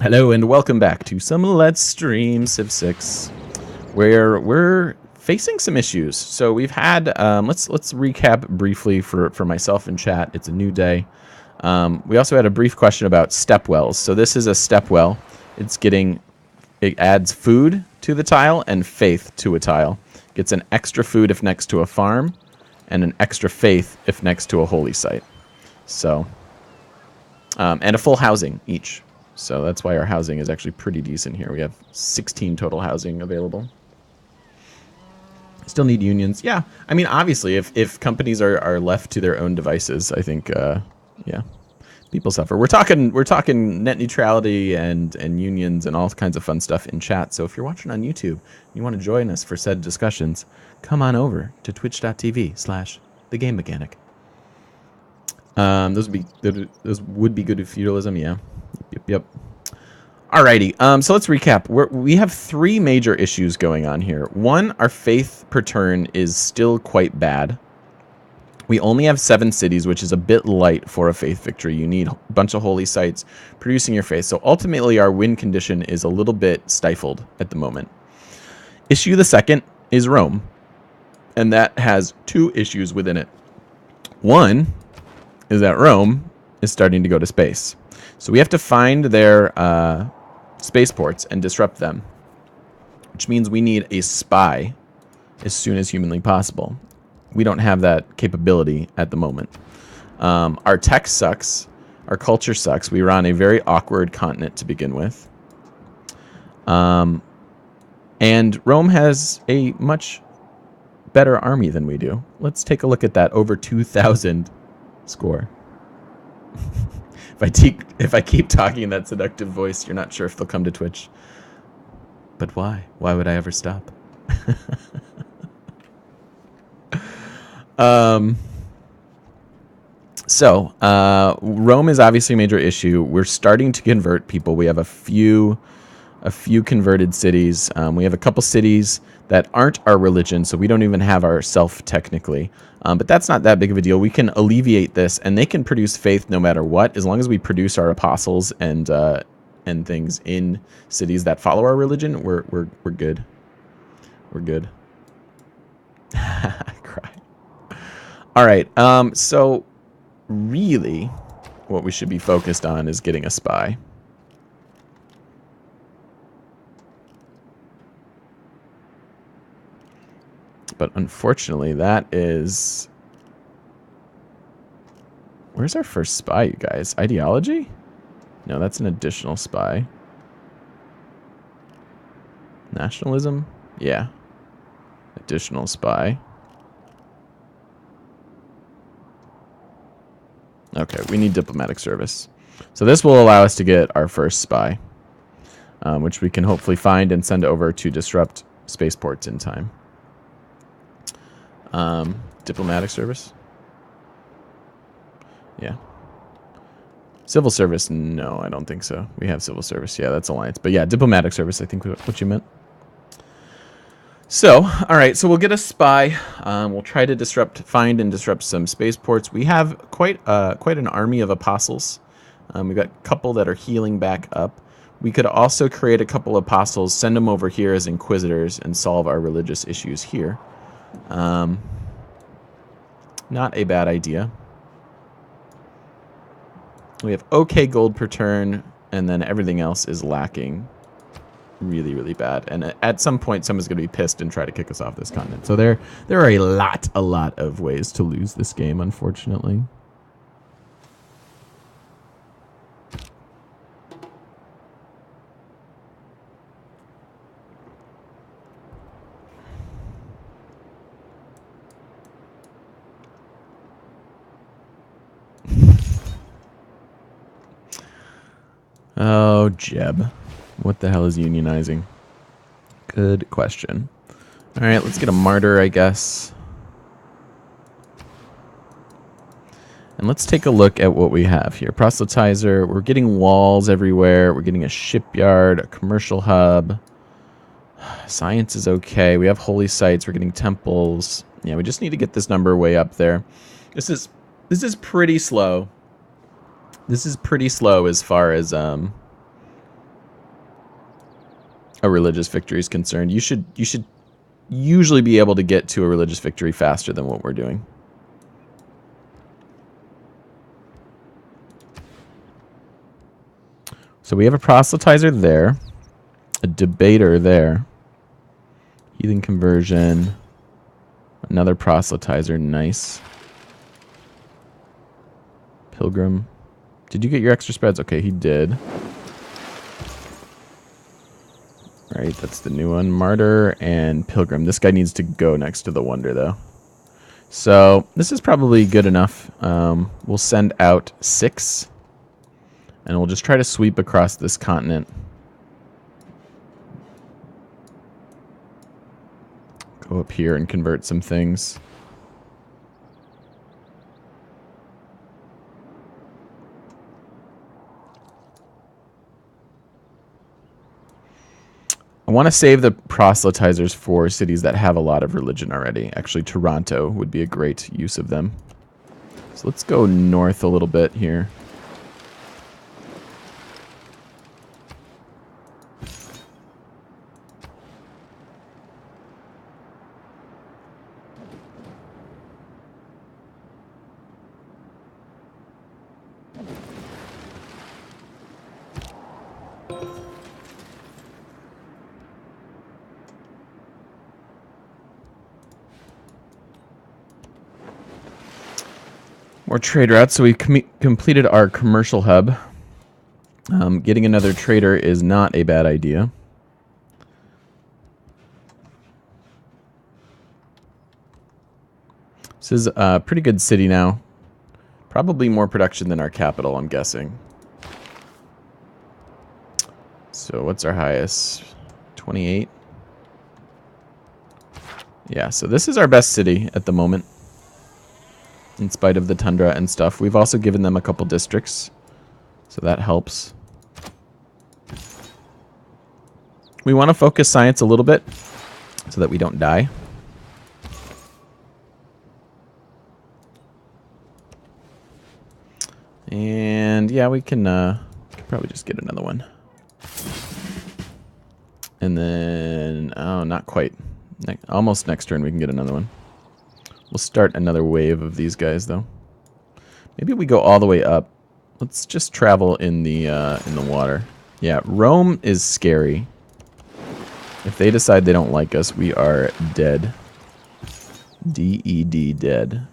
Hello and welcome back to some Let's Stream Civ 6, where we're facing some issues. So we've had, let's recap briefly for myself in chat. It's a new day. We also had a brief question about step wells. So this is a step well. It adds food to the tile and faith to a tile. Gets an extra food if next to a farm, and an extra faith if next to a holy site. So, and a full housing each. So that's why our housing is actually pretty decent here. We have 16 total housing available. Still need unions. Yeah, I mean, obviously, if companies are left to their own devices, I think, yeah, people suffer. We're talking net neutrality and unions and all kinds of fun stuff in chat. So if you're watching on YouTube and you want to join us for said discussions, come on over to twitch.tv/thegamemechanic. Those would be good with feudalism, yeah. Yep. Alrighty, so let's recap. We have three major issues going on here. One, our faith per turn is still quite bad. We only have 7 cities, which is a bit light for a faith victory. You need a bunch of holy sites producing your faith. So ultimately, our win condition is a little bit stifled at the moment. Issue the second is Rome, and that has 2 issues within it. One is that Rome is starting to go to space. So we have to find their spaceports and disrupt them, which means we need a spy as soon as humanly possible. We don't have that capability at the moment. Our tech sucks. Our culture sucks. We were on a very awkward continent to begin with. And Rome has a much better army than we do. Let's take a look at that over 2,000 score. If I keep talking in that seductive voice, you're not sure if they'll come to Twitch. But why? Why would I ever stop? Rome is obviously a major issue. We're starting to convert people. We have a few converted cities. We have a couple cities that aren't our religion, so we don't even have our self technically. But that's not that big of a deal. We can alleviate this, and they can produce faith no matter what, as long as we produce our apostles and things in cities that follow our religion. We're good. We're good. I cry. All right. So really, what we should be focused on is getting a spy. But unfortunately, that is... Where's our first spy, you guys? Ideology? No, that's an additional spy. Nationalism? Yeah. Additional spy. Okay, we need diplomatic service. So this will allow us to get our first spy, which we can hopefully find and send over to disrupt spaceports in time. Diplomatic service? Yeah. Civil service? No, I don't think so. We have civil service. Yeah, that's alliance. But yeah, diplomatic service, I think what you meant. So, alright, so we'll get a spy. We'll try to find and disrupt some spaceports. We have quite an army of apostles. We've got a couple that are healing back up. We could also create a couple of apostles, send them over here as inquisitors, and solve our religious issues here. Not a bad idea. We have okay gold per turn, and then everything else is lacking really, really bad. And at some point, someone's going to be pissed and try to kick us off this continent. So there are a lot of ways to lose this game, unfortunately. Oh, Jeb. What the hell is unionizing? Good question. All right, let's get a martyr, I guess. And let's take a look at what we have here. Proselytizer. We're getting walls everywhere. We're getting a shipyard, a commercial hub. Science is okay. We have holy sites. We're getting temples. Yeah, we just need to get this number way up there. This is pretty slow. This is pretty slow as far as a religious victory is concerned. You should usually be able to get to a religious victory faster than what we're doing. So we have a proselytizer there, a debater there, heathen conversion, another proselytizer, nice. Pilgrim. Did you get your extra spreads? Okay, he did. All right, that's the new one. Martyr and Pilgrim. This guy needs to go next to the Wonder, though. So this is probably good enough. We'll send out 6. And we'll just try to sweep across this continent. Go up here and convert some things. I want to save the proselytizers for cities that have a lot of religion already. Actually, Toronto would be a great use of them. So let's go north a little bit here. More trade routes. So we completed our commercial hub. Getting another trader is not a bad idea. This is a pretty good city now. Probably more production than our capital, I'm guessing. So what's our highest? 28? Yeah, so this is our best city at the moment. In spite of the tundra and stuff. We've also given them a couple districts. So that helps. We want to focus science a little bit so that we don't die. And yeah, we can probably just get another one. And then, oh, not quite. Almost next turn we can get another one. We'll start another wave of these guys, though. Maybe we go all the way up. Let's just travel in the water. Yeah, Rome is scary. If they decide they don't like us, we are dead. D-E-D, dead.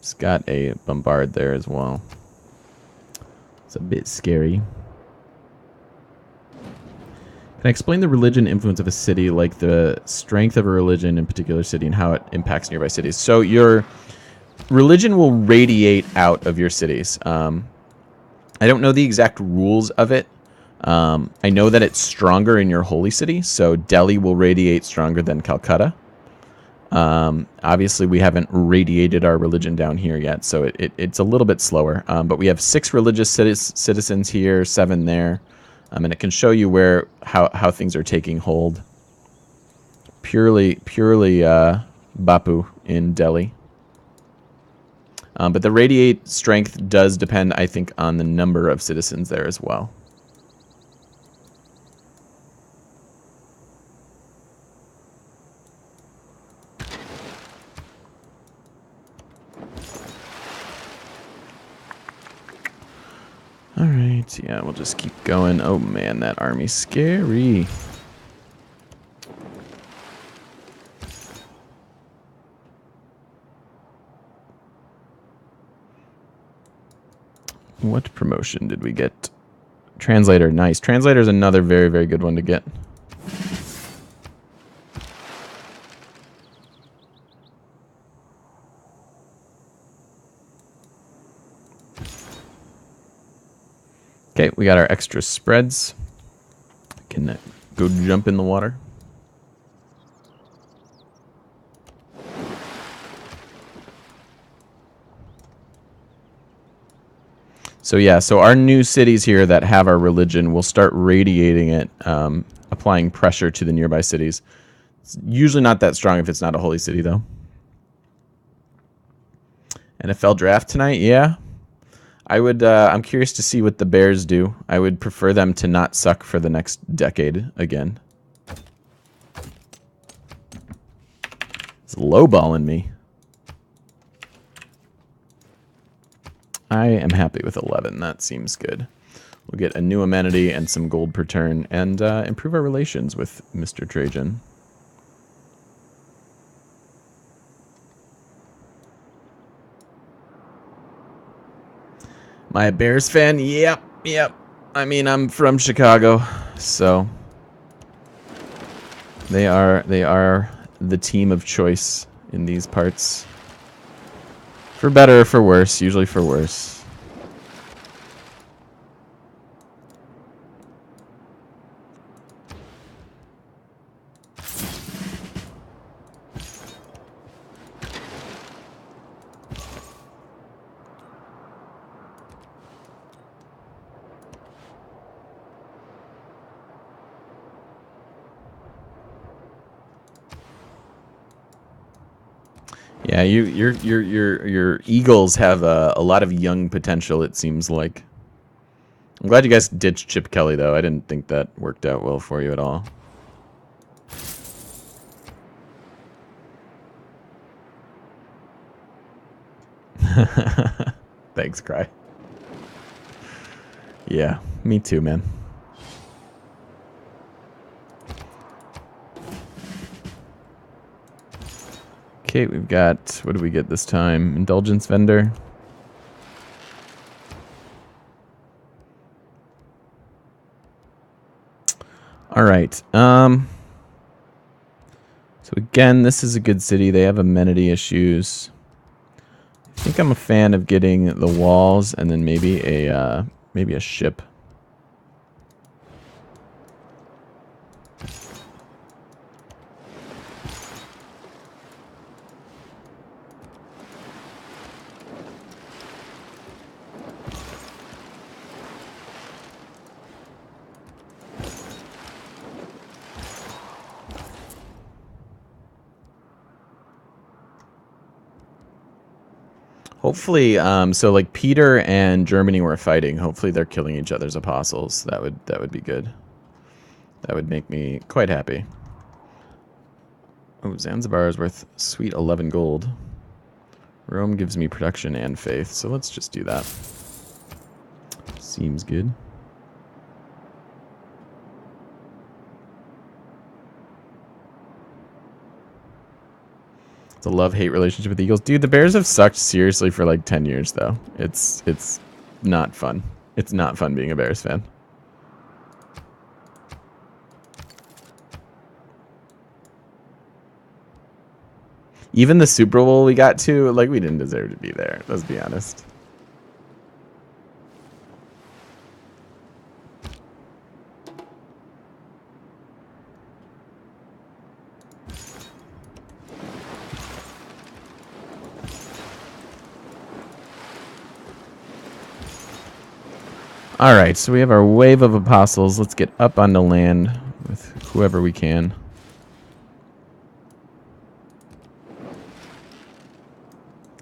It's got a bombard there as well. It's a bit scary. Can I explain the religion influence of a city, like the strength of a religion in a particular city and how it impacts nearby cities? So your religion will radiate out of your cities. I don't know the exact rules of it. I know that it's stronger in your holy city, so Delhi will radiate stronger than Calcutta. Obviously, we haven't radiated our religion down here yet, so it's a little bit slower. But we have 6 religious citizens here, 7 there. And it can show you how things are taking hold. Purely Bapu in Delhi. But the radiate strength does depend, I think, on the number of citizens there as well. Alright, yeah, we'll just keep going. Oh man, that army's scary. What promotion did we get? Translator, nice. Translator is another very, very good one to get. Okay, we got our extra spreads. Can go jump in the water. So yeah, so our new cities here that have our religion will start radiating it, applying pressure to the nearby cities. It's usually not that strong if it's not a holy city, though. NFL draft tonight, yeah. I would. I'm curious to see what the Bears do. I would prefer them to not suck for the next decade again. It's lowballing me. I am happy with 11. That seems good. We'll get a new amenity and some gold per turn and improve our relations with Mr. Trajan. Am I a Bears fan? Yep. I mean, I'm from Chicago, so they are the team of choice in these parts. For better or for worse, usually for worse. Yeah, your Eagles have a lot of young potential, it seems like. I'm glad you guys ditched Chip Kelly, though. I didn't think that worked out well for you at all. Thanks, Cry. Yeah, me too, man. Okay, we've got... What do we get this time? Indulgence Vendor. Alright, so again, this is a good city. They have amenity issues. I think I'm a fan of getting the walls and then maybe a ship. Hopefully, so like Peter and Germany were fighting. Hopefully they're killing each other's apostles. That would be good. That would make me quite happy. Oh, Zanzibar is worth sweet 11 gold. Rome gives me production and faith, so let's just do that. Seems good. It's a love-hate relationship with the Eagles. Dude, the Bears have sucked seriously for like 10 years, though. It's not fun. It's not fun being a Bears fan. Even the Super Bowl we got to, like, we didn't deserve to be there. Let's be honest. Alright, so we have our wave of apostles. Let's get up onto land with whoever we can.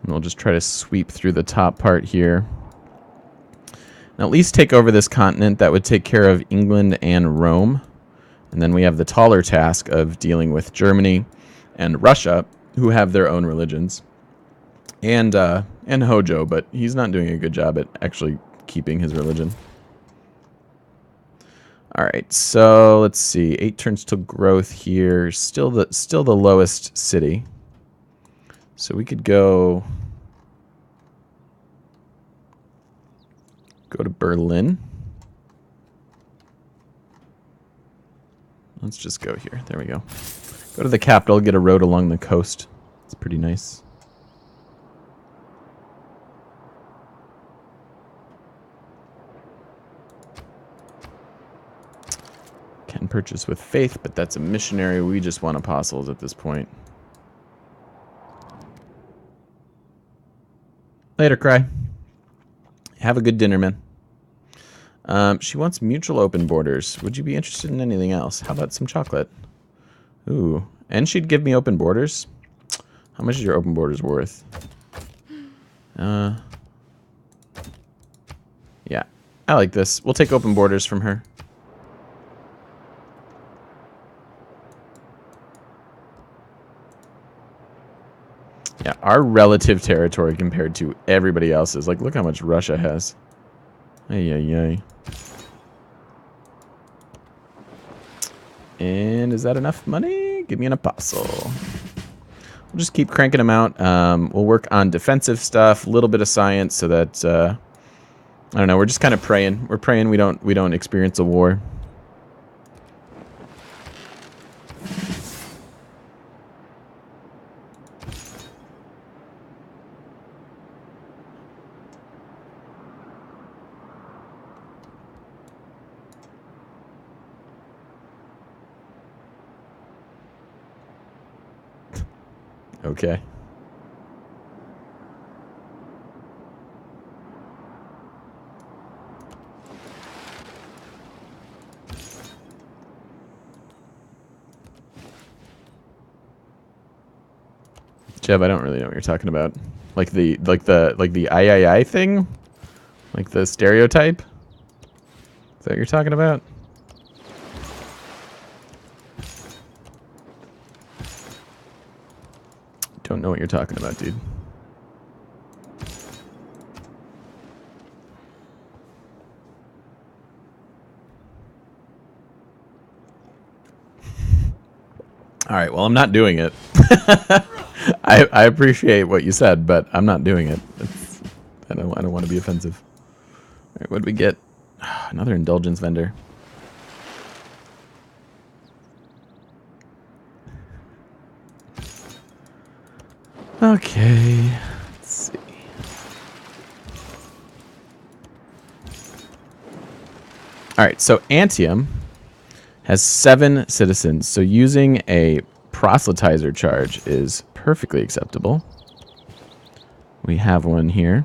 And we'll just try to sweep through the top part here. And at least take over this continent. That would take care of England and Rome. And then we have the taller task of dealing with Germany and Russia, who have their own religions. And Hojo, but he's not doing a good job at actually keeping his religion. Alright, so let's see. 8 turns till growth here. Still the lowest city. So we could go to Berlin. Let's just go here. There we go. Go to the capital, get a road along the coast. It's pretty nice. Can purchase with faith, but that's a missionary. We just want apostles at this point. Later, Cry. Have a good dinner, man. She wants mutual open borders. Would you be interested in anything else? How about some chocolate? Ooh. And she'd give me open borders? How much is your open borders worth? I like this. We'll take open borders from her. Yeah, our relative territory compared to everybody else's. Like, look how much Russia has. Ay, ay, ay. And is that enough money? Give me an apostle. We'll just keep cranking them out. We'll work on defensive stuff, a little bit of science, so that I don't know. We're just kind of praying. We're praying we don't experience a war. Okay. Jeb, I don't really know what you're talking about. Like the I thing? Like the stereotype? Is that what you're talking about? Don't know what you're talking about, dude. All right, well, I'm not doing it. I appreciate what you said, but I'm not doing it. I don't want to be offensive. All right, what did we get? Another indulgence vendor. Okay, let's see. All right, so Antium has 7 citizens, so using a proselytizer charge is perfectly acceptable. We have one here.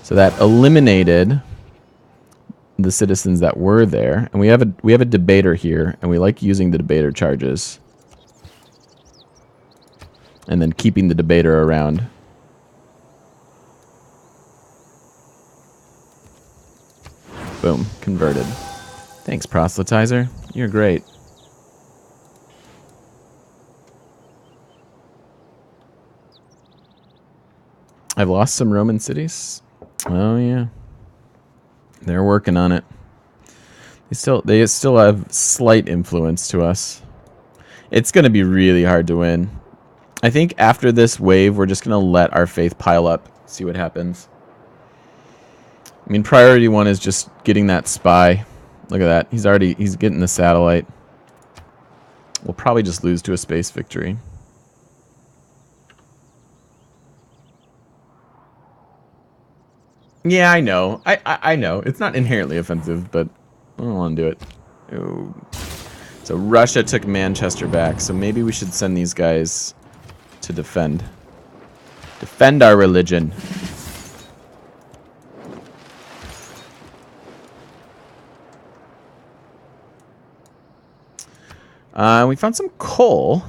So that eliminated the citizens that were there, and we have a debater here, and we like using the debater charges. And then keeping the debater around. Boom, converted. Thanks, proselytizer. You're great. I've lost some Roman cities. Oh yeah. They're working on it. They still have slight influence to us. It's going to be really hard to win. I think after this wave, we're just going to let our faith pile up, see what happens. I mean, priority 1 is just getting that spy. Look at that. He's getting the satellite. We'll probably just lose to a space victory. Yeah, I know. I know. It's not inherently offensive, but I don't want to do it. Ooh. So Russia took Manchester back, so maybe we should send these guys to defend. Defend our religion. We found some coal.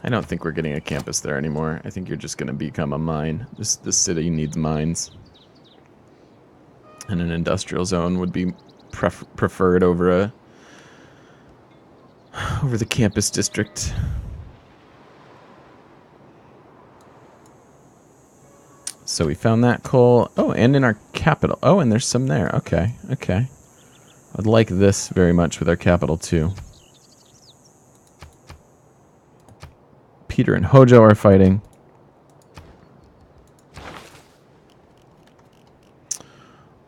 I don't think we're getting a campus there anymore. I think you're just going to become a mine. This city needs mines. And an industrial zone would be preferred over the campus district. So we found that coal. Oh, and in our capital. Oh, and there's some there. Okay, okay. I'd like this very much with our capital, too. Peter and Hojo are fighting.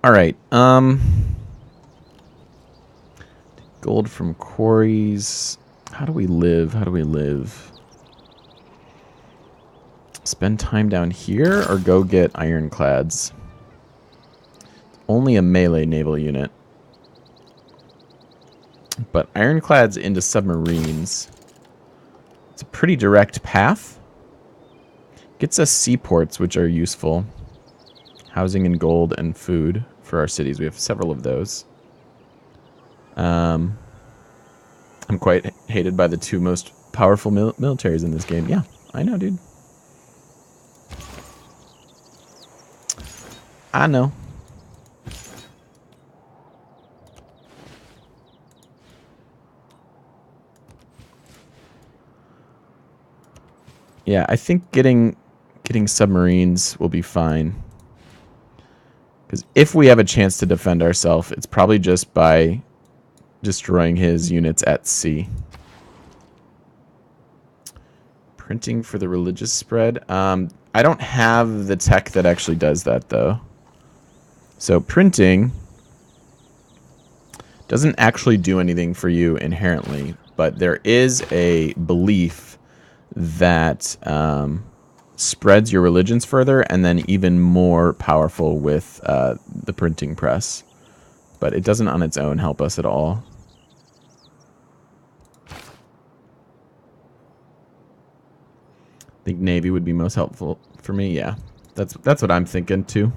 All right. Gold from quarries. How do we live? How do we live? Spend time down here or go get ironclads? Only a melee naval unit. But ironclads into submarines. It's a pretty direct path. Gets us seaports, which are useful. Housing and gold and food for our cities. We have several of those. I'm quite hated by the 2 most powerful militaries in this game. Yeah, I know, dude. I know. Yeah, I think getting submarines will be fine. Because if we have a chance to defend ourselves, it's probably just by destroying his units at sea. Printing for the religious spread. I don't have the tech that actually does that, though. So printing doesn't actually do anything for you inherently, but there is a belief that spreads your religions further and then even more powerful with the printing press. But it doesn't on its own help us at all. I think Navy would be most helpful for me. Yeah, that's what I'm thinking too.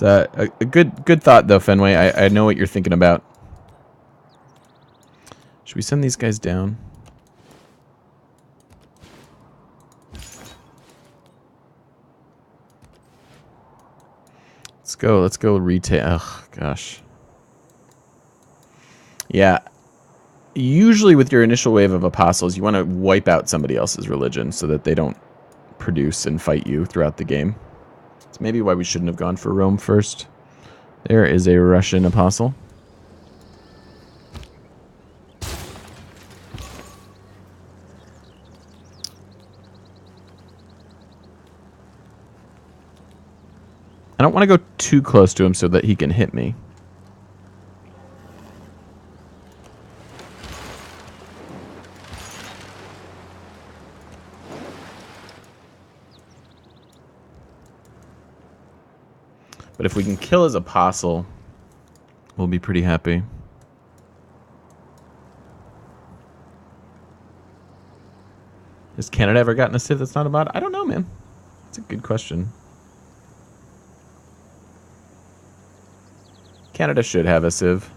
It's a good thought though, Fenway. I know what you're thinking about. Should we send these guys down? Let's go retail. Oh, gosh. Yeah. Usually with your initial wave of apostles, you want to wipe out somebody else's religion so that they don't produce and fight you throughout the game. It's maybe why we shouldn't have gone for Rome first. There is a Russian apostle. I don't want to go too close to him so that he can hit me. But if we can kill his apostle, we'll be pretty happy. Has Canada ever gotten a civ that's not a bot? I don't know, man. That's a good question. Canada should have a civ.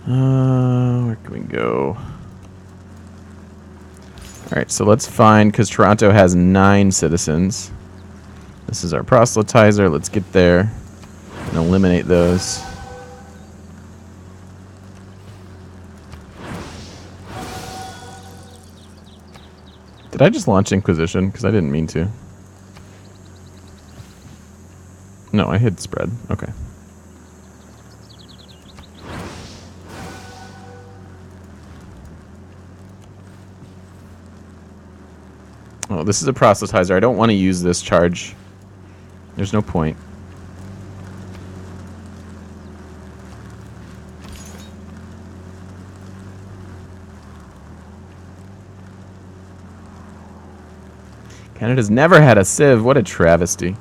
Where can we go? Alright, so let's find, because Toronto has 9 citizens. This is our proselytizer. Let's get there and eliminate those. Did I just launch Inquisition? Because I didn't mean to. No, I hit spread. Okay. Oh, this is a proselytizer. I don't want to use this charge. There's no point. Canada's never had a civ. What a travesty.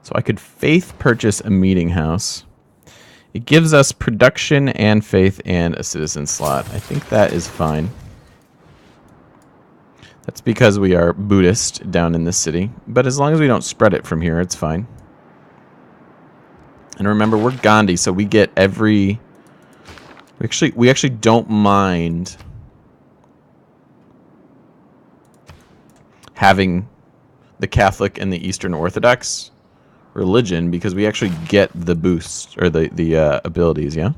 So I could faith purchase a meeting house. It gives us production and faith and a citizen slot. I think that is fine. That's because we are Buddhist down in this city. But as long as we don't spread it from here, it's fine. And remember, we're Gandhi, so we get every... We actually don't mind having the Catholic and the Eastern Orthodox religion because we actually get the boost or the abilities. Yeah.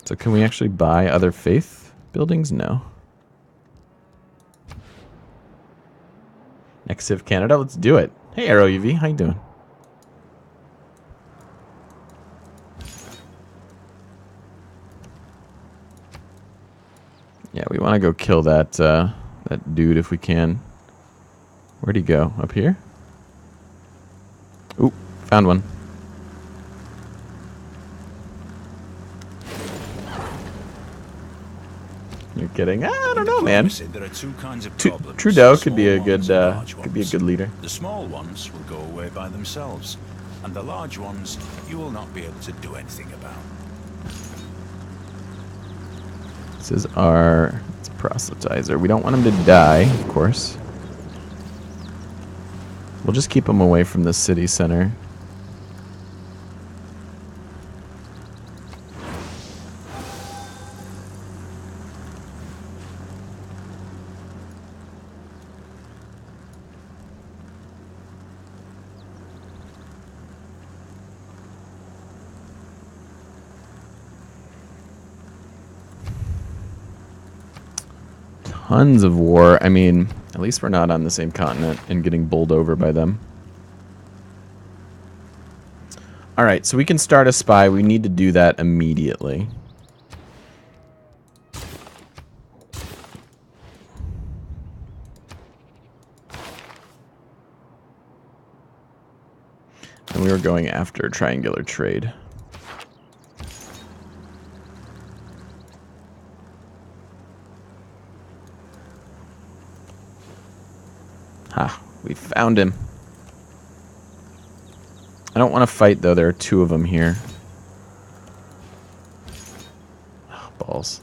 So can we actually buy other faith buildings? No. Next Civ Canada, let's do it. Hey Arrow UV, how you doing? Yeah, we want to go kill that that dude if we can. Where'd he go? Up here? Ooh, found one. You're kidding? I don't know, man. There are two kinds of problems. Trudeau could be a good leader. The small ones will go away by themselves. And the large ones you will not be able to do anything about. This is our proselytizer. We don't want him to die, of course. We'll just keep him away from the city center. Tons of war. I mean, at least we're not on the same continent and getting bowled over by them. Alright, so we can start a spy. We need to do that immediately. And we were going after triangular trade. Ha, we found him. I don't want to fight, though. There are two of them here. Oh, balls.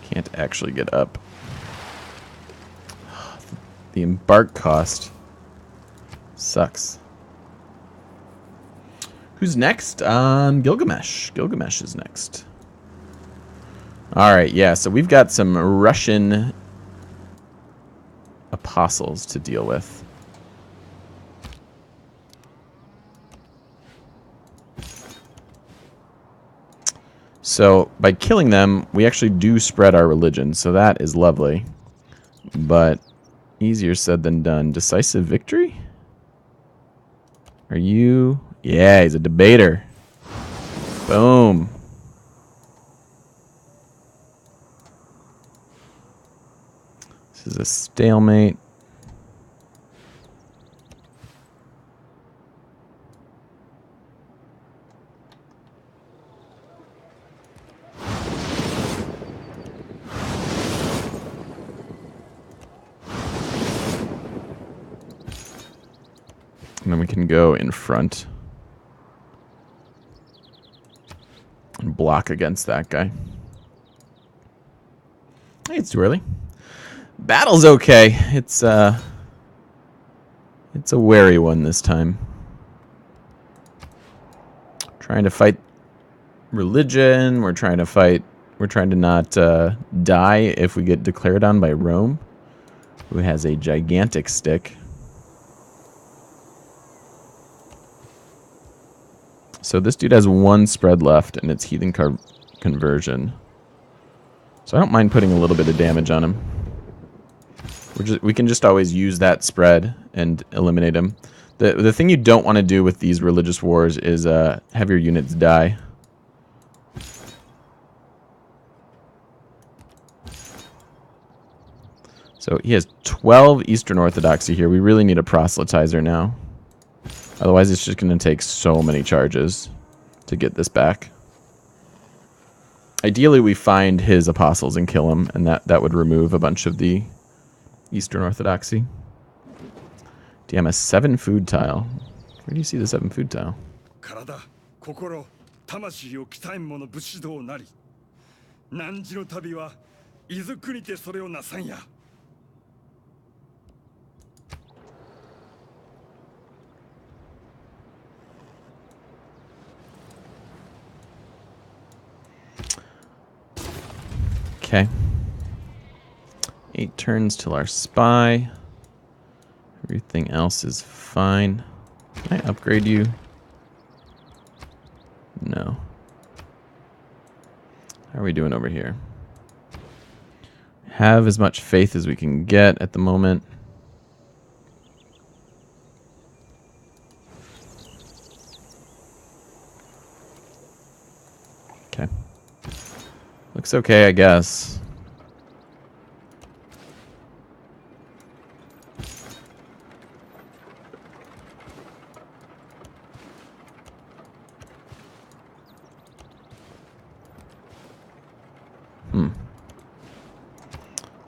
Can't actually get up. The embark cost sucks. Who's next? Gilgamesh. Gilgamesh is next. Alright, yeah, so we've got some Russian apostles to deal with. So, by killing them, we actually do spread our religion, so that is lovely. But, easier said than done. Decisive victory? Are you... Yeah, he's a debater. Boom. This is a stalemate. And then we can go in front and block against that guy. Hey, it's too early. Battle's okay. It's a wary one this time. Trying to fight religion. We're trying to not die if we get declared on by Rome, who has a gigantic stick. So this dude has one spread left, and it's heathen conversion. So I don't mind putting a little bit of damage on him. We can just always use that spread and eliminate him. The thing you don't want to do with these religious wars is have your units die. So he has 12 Eastern Orthodoxy here. We really need a proselytizer now. Otherwise, it's just going to take so many charges to get this back. Ideally, we find his apostles and kill him, and that would remove a bunch of the Eastern Orthodoxy. Damn, a 7 food tile. Where do you see the 7 food tile? Okay. 8 turns till our spy. Everything else is fine. Can I upgrade you? No. How are we doing over here? Have as much faith as we can get at the moment. Okay. Looks okay, I guess.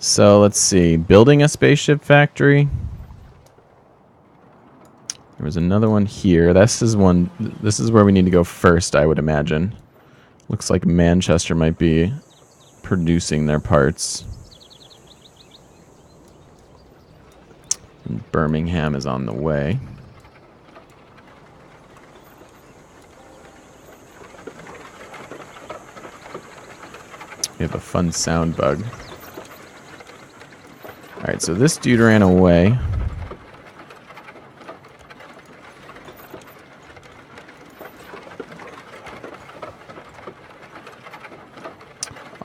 So let's see. Building a spaceship factory. There There's another one here. This is where we need to go first, I would imagine. Looks like Manchester might be producing their parts. And Birmingham is on the way. We have a fun sound bug. Alright, so this dude ran away.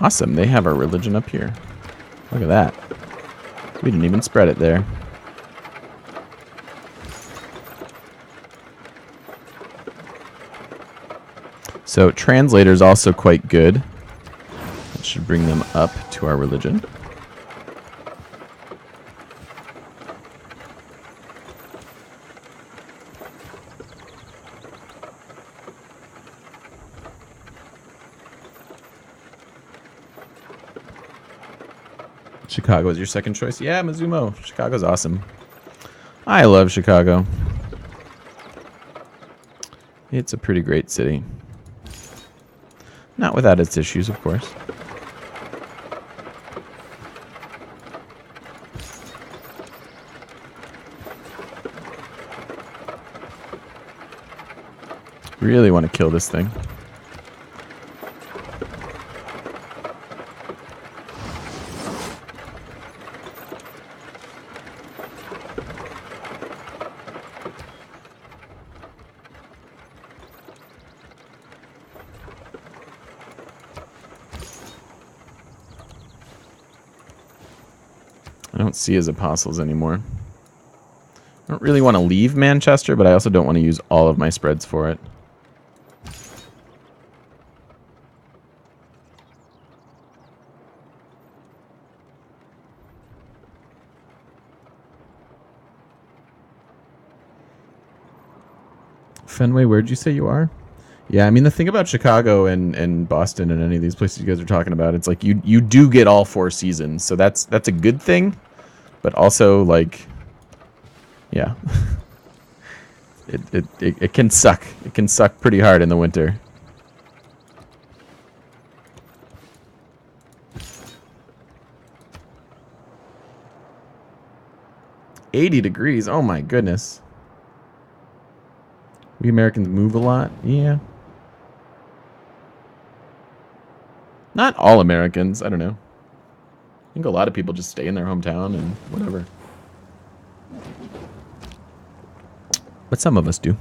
Awesome, they have our religion up here. Look at that. We didn't even spread it there. So, translator's also quite good. That should bring them up to our religion. Chicago is your second choice? Yeah, Mizumo. Chicago's awesome. I love Chicago. It's a pretty great city. Not without its issues, of course. Really want to kill this thing. I don't see his apostles anymore. I don't really want to leave Manchester, but I also don't want to use all of my spreads for it. Fenway, where'd you say you are? Yeah, I mean, the thing about Chicago and Boston and any of these places you guys are talking about, it's like you do get all 4 seasons, so that's a good thing, but also, like, yeah. it can suck. It can suck pretty hard in the winter. $80. Oh my goodness. We Americans move a lot. Yeah. Not all Americans. I don't know. I think a lot of people just stay in their hometown and whatever. But some of us do.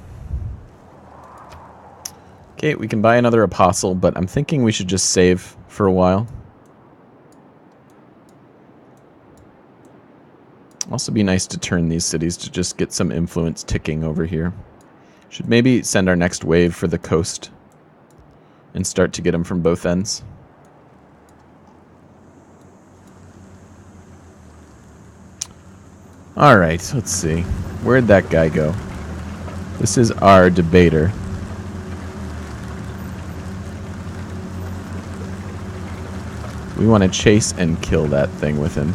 Okay, we can buy another apostle, but I'm thinking we should just save for a while. Also be nice to turn these cities to just get some influence ticking over here. Should maybe send our next wave for the coast and start to get them from both ends. Alright, let's see. Where'd that guy go? This is our debater. We want to chase and kill that thing with him.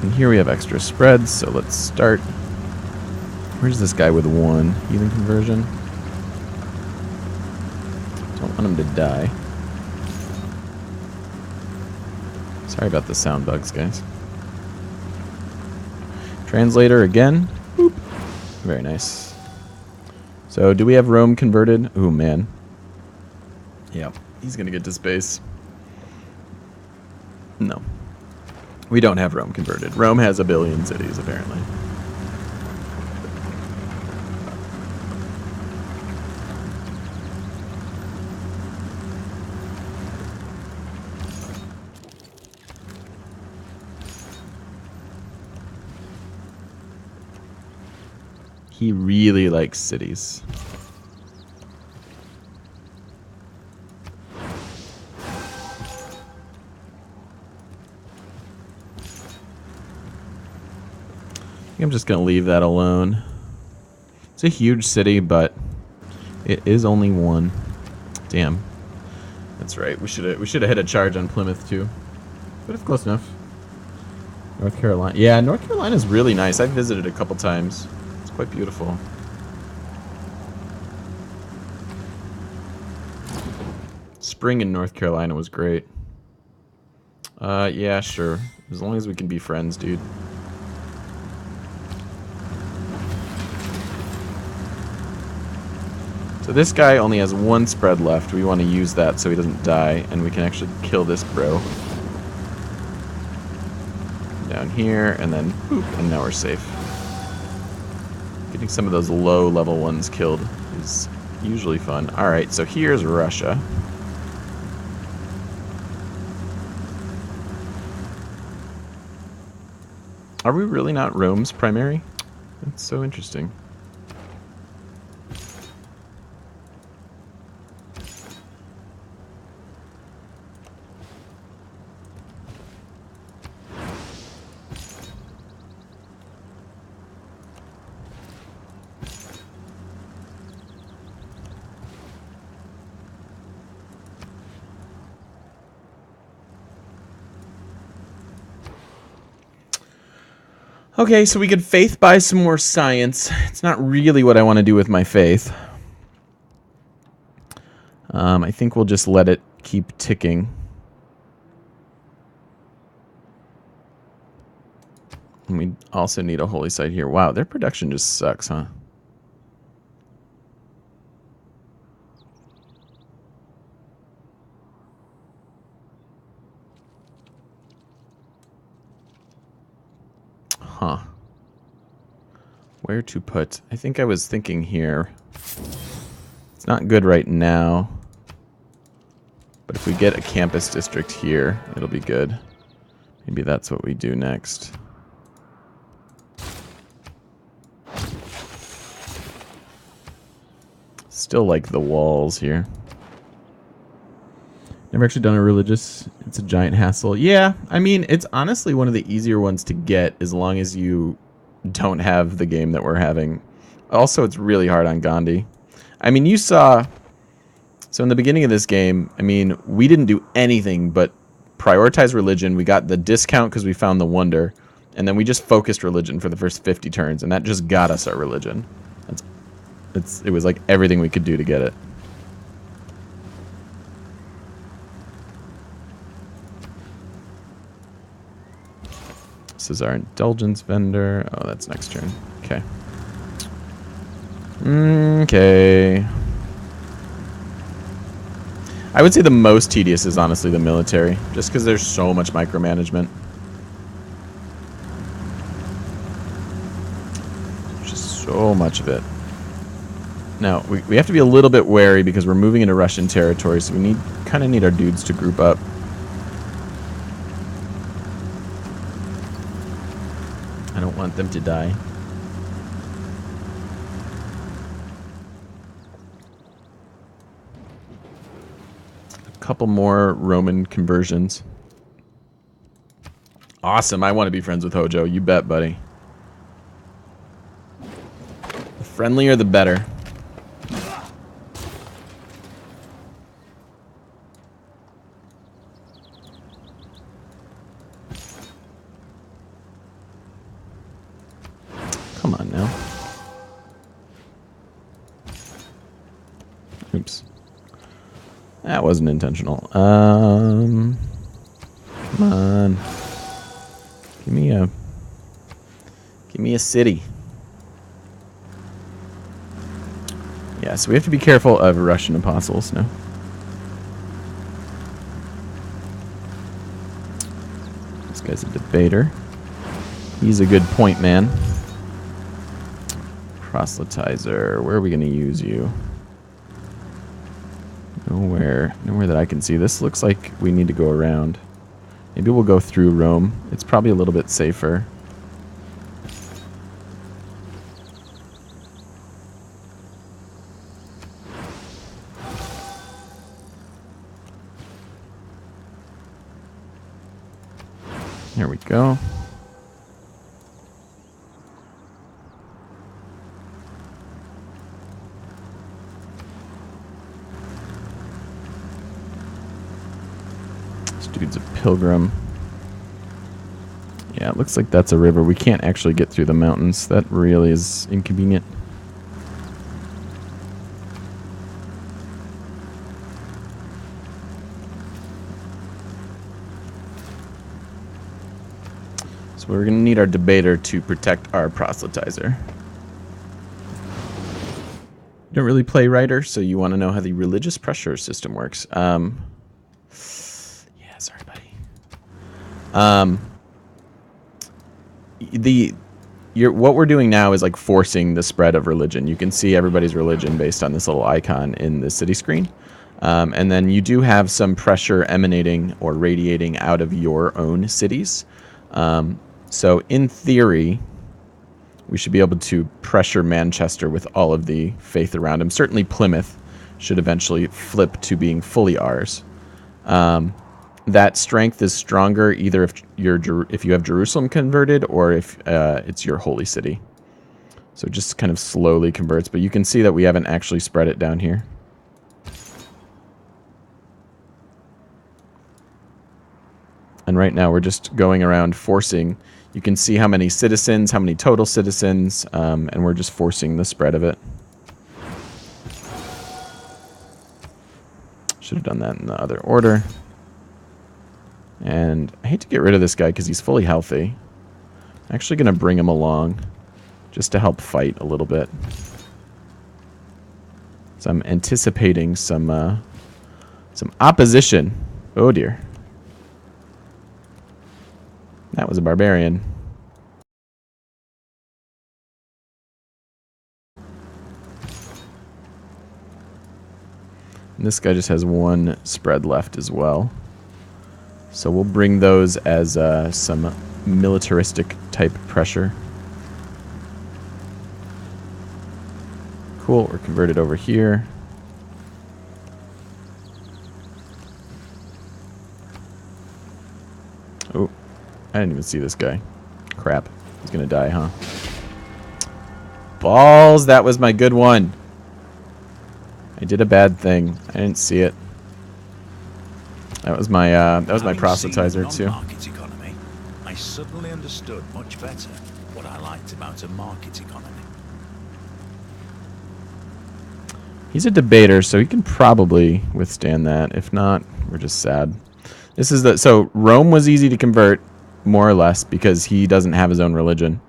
And here we have extra spreads, so let's start. Where's this guy with 1? Healing conversion. Don't want him to die. Sorry about the sound bugs, guys. Translator again. Boop. Very nice. So, do we have Rome converted? Ooh, man. Yep, he's gonna get to space. No. We don't have Rome converted. Rome has a billion cities, apparently. He really likes cities. I'm just going to leave that alone. It's a huge city, but it is only 1. Damn. That's right. We should have hit a charge on Plymouth too. But it's close enough. North Carolina. Yeah, North Carolina is really nice. I've visited a couple times. It's quite beautiful. Spring in North Carolina was great. Yeah, sure. As long as we can be friends, dude. So this guy only has one spread left. We want to use that so he doesn't die, and we can actually kill this bro. Down here, and then boop, and now we're safe. Getting some of those low level ones killed is usually fun. Alright, so here's Russia. Are we really not Rome's primary? That's so interesting. Okay, so we could faith buy some more science. It's not really what I want to do with my faith. I think we'll just let it keep ticking. And we also need a holy site here. Wow, their production just sucks, huh? Huh. Where to put? I think I was thinking here. It's not good right now. But if we get a campus district here, it'll be good. Maybe that's what we do next. Still like the walls here. Never actually done a religious. It's a giant hassle. Yeah, I mean, it's honestly one of the easier ones to get as long as you don't have the game that we're having. Also, it's really hard on Gandhi. I mean, you saw... So in the beginning of this game, I mean, we didn't do anything but prioritize religion. We got the discount because we found the wonder. And then we just focused religion for the first 50 turns. And that just got us our religion. It was like everything we could do to get it. This is our indulgence vendor. Oh, that's next turn. Okay. Okay. I would say the most tedious is honestly the military, just because there's so much micromanagement. Just so much of it. Now, we have to be a little bit wary because we're moving into Russian territory, so we kind of need our dudes to group up. I don't want them to die. A couple more Roman conversions. Awesome, I want to be friends with Hojo. You bet, buddy. The friendlier, the better. Come on now. Oops. That wasn't intentional. Come on. Give me a city. Yeah, so we have to be careful of Russian apostles now. This guy's a debater. He's a good point man. Proselytizer. Where are we going to use you? Nowhere that I can see. This looks like we need to go around. Maybe we'll go through Rome. It's probably a little bit safer. There we go. Pilgrim. Yeah, it looks like that's a river. We can't actually get through the mountains. That really is inconvenient. So we're going to need our debater to protect our proselytizer. You don't really play writer, so you want to know how the religious pressure system works. Yeah, sorry, buddy. What we're doing now is like forcing the spread of religion. You can see everybody's religion based on this little icon in the city screen. And then you do have some pressure emanating or radiating out of your own cities. So in theory, we should be able to pressure Manchester with all of the faith around him. Certainly Plymouth should eventually flip to being fully ours. That strength is stronger either if you have Jerusalem converted or if it's your holy city. So it just kind of slowly converts, but you can see that we haven't actually spread it down here. And right now we're just going around forcing. You can see how many citizens, how many total citizens, and we're just forcing the spread of it. Should have done that in the other order. And I hate to get rid of this guy because he's fully healthy. I'm actually going to bring him along just to help fight a little bit. So I'm anticipating some opposition. Oh dear. That was a barbarian. And this guy just has one spread left as well. So we'll bring those as some militaristic type pressure. Cool, we're converted over here. Oh, I didn't even see this guy. Crap, he's gonna die, huh? Balls, that was my good one. I did a bad thing. I didn't see it. That was my proselytizer too. Market economy, I suddenly understood much better what I liked about a market economy. He's a debater, so he can probably withstand that. If not, we're just sad. This is so Rome was easy to convert, more or less, because he doesn't have his own religion.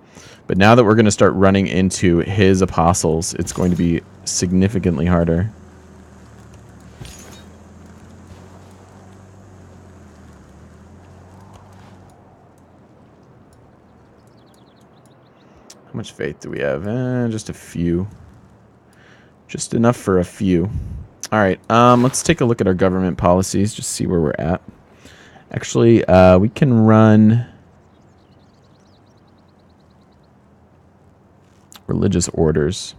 But now that we're going to start running into his apostles, it's going to be significantly harder. How much faith do we have? Just a few. Just enough for a few. All right, let's take a look at our government policies, just see where we're at. Actually, we can run religious orders.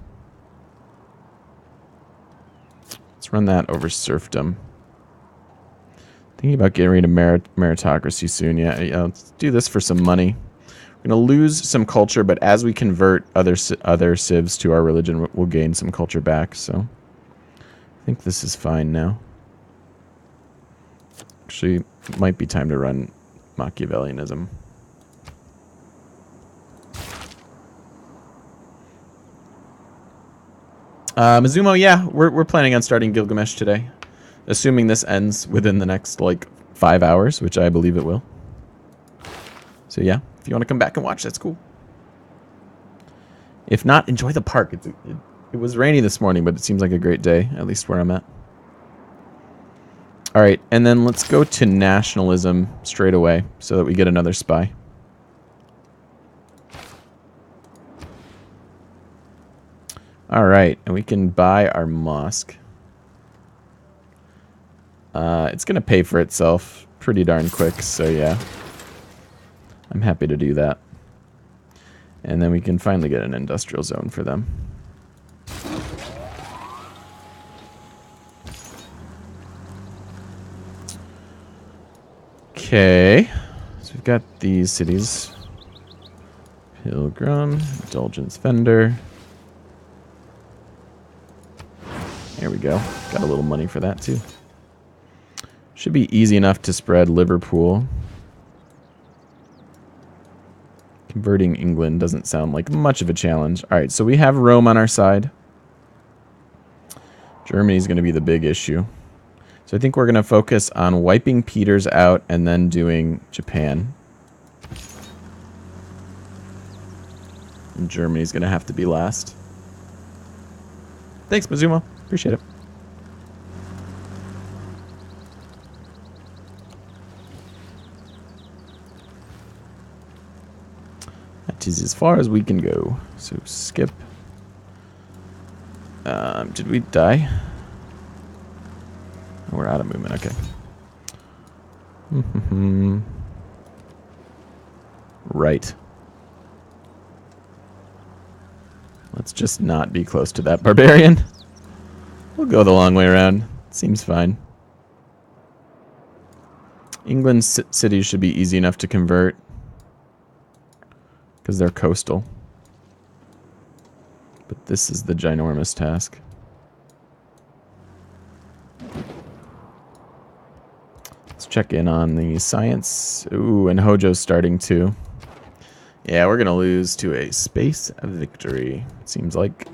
Let's run that over serfdom. Thinking about getting rid of meritocracy soon. Yeah, let's do this for some money. We're going to lose some culture, but as we convert other civs to our religion, we'll gain some culture back. So I think this is fine now. Actually, it might be time to run Machiavellianism. Mizumo, yeah, we're planning on starting Gilgamesh today. Assuming this ends within the next, like, 5 hours, which I believe it will. So yeah, if you want to come back and watch, that's cool. If not, enjoy the park. It was rainy this morning, but it seems like a great day, at least where I'm at. All right, and then let's go to nationalism straight away so that we get another spy. All right, and we can buy our mosque. It's going to pay for itself pretty darn quick, so yeah. I'm happy to do that. And then we can finally get an industrial zone for them. Okay, so we've got these cities. Pilgrim, Indulgence Vendor. There we go. Got a little money for that too. Should be easy enough to spread Liverpool. Converting England doesn't sound like much of a challenge. All right, so we have Rome on our side. Germany's going to be the big issue. So I think we're going to focus on wiping Peter's out and then doing Japan. And Germany's going to have to be last. Thanks, Mazuma. Appreciate it. That is as far as we can go. So skip. Did we die? Oh, we're out of movement. Okay. Right. Let's just not be close to that barbarian. We'll go the long way around. Seems fine. England's cities should be easy enough to convert because they're coastal. But this is the ginormous task. Let's check in on the science. Ooh, and Hojo's starting too. Yeah, we're going to lose to a space victory, it seems like.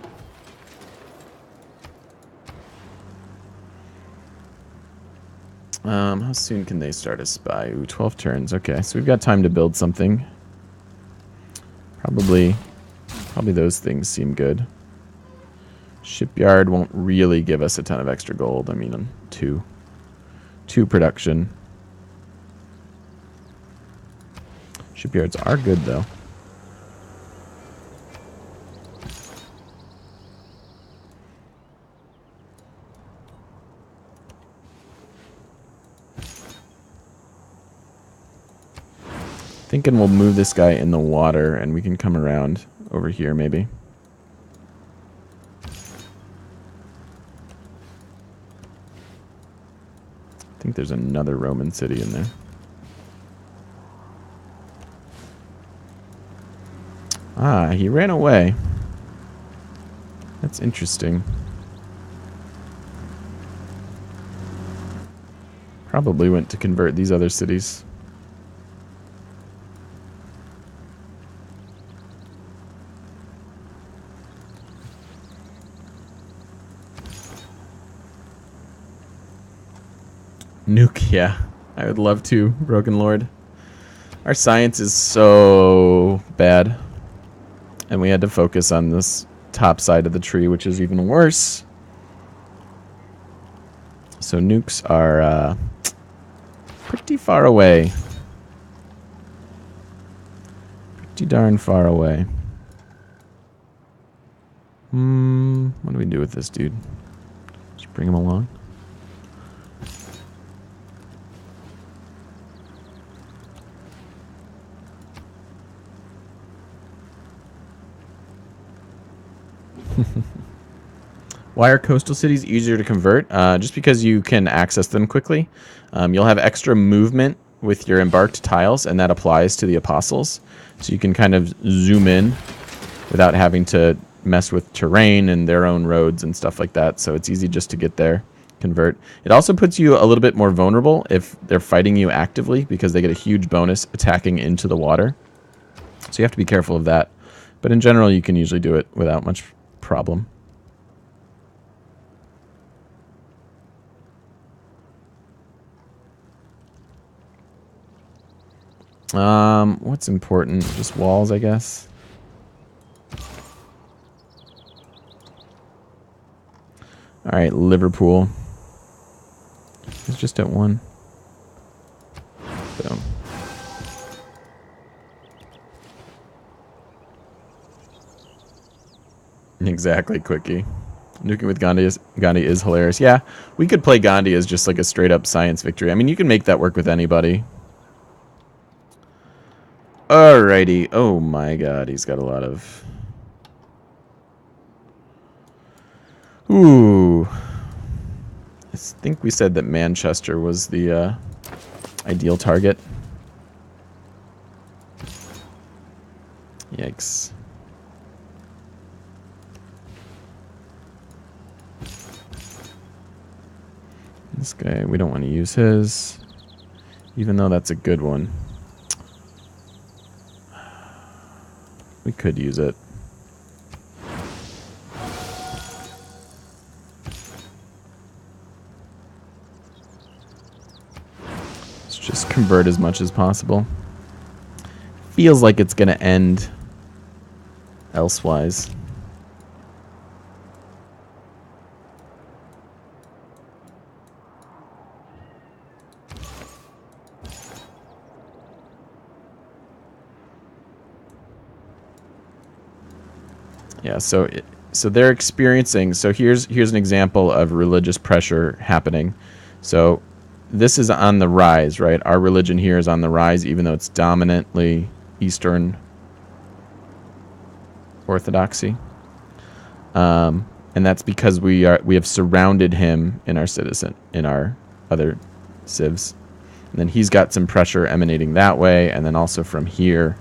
How soon can they start a spy? Ooh, 12 turns. Okay, so we've got time to build something. Probably those things seem good. Shipyard won't really give us a ton of extra gold. I mean, two production. Shipyards are good, though. Thinking we'll move this guy in the water and we can come around over here maybe. I think there's another Roman city in there. Ah, he ran away. That's interesting. Probably went to convert these other cities. Nuke, yeah. I would love to, Broken Lord. Our science is so bad. And we had to focus on this top side of the tree, which is even worse. So nukes are pretty far away. Pretty darn far away. What do we do with this dude? Just bring him along. Why are coastal cities easier to convert? Just because you can access them quickly. You'll have extra movement with your embarked tiles, and that applies to the apostles. So you can kind of zoom in without having to mess with terrain and their own roads and stuff like that. So it's easy just to get there, convert. It also puts you a little bit more vulnerable if they're fighting you actively, because they get a huge bonus attacking into the water. So you have to be careful of that. But in general, you can usually do it without much problem. What's important? Just walls, I guess. All right, Liverpool. It's just at 1. Boom. Exactly, Quickie. Nuking with Gandhi is hilarious. Yeah, we could play Gandhi as just like a straight up science victory. I mean, you can make that work with anybody. Alrighty. Oh my god, he's got a lot of... Ooh. I think we said that Manchester was the ideal target. Yikes. This This guy, we don't want to use his, even though that's a good one. We could use it. Let's just convert as much as possible. Feels like it's going to end elsewise. Yeah, so they're experiencing. So here's an example of religious pressure happening. So this is on the rise, right? Our religion here is on the rise, even though it's dominantly Eastern Orthodoxy, and that's because we have surrounded him in our other civs, and then he's got some pressure emanating that way, and then also from here.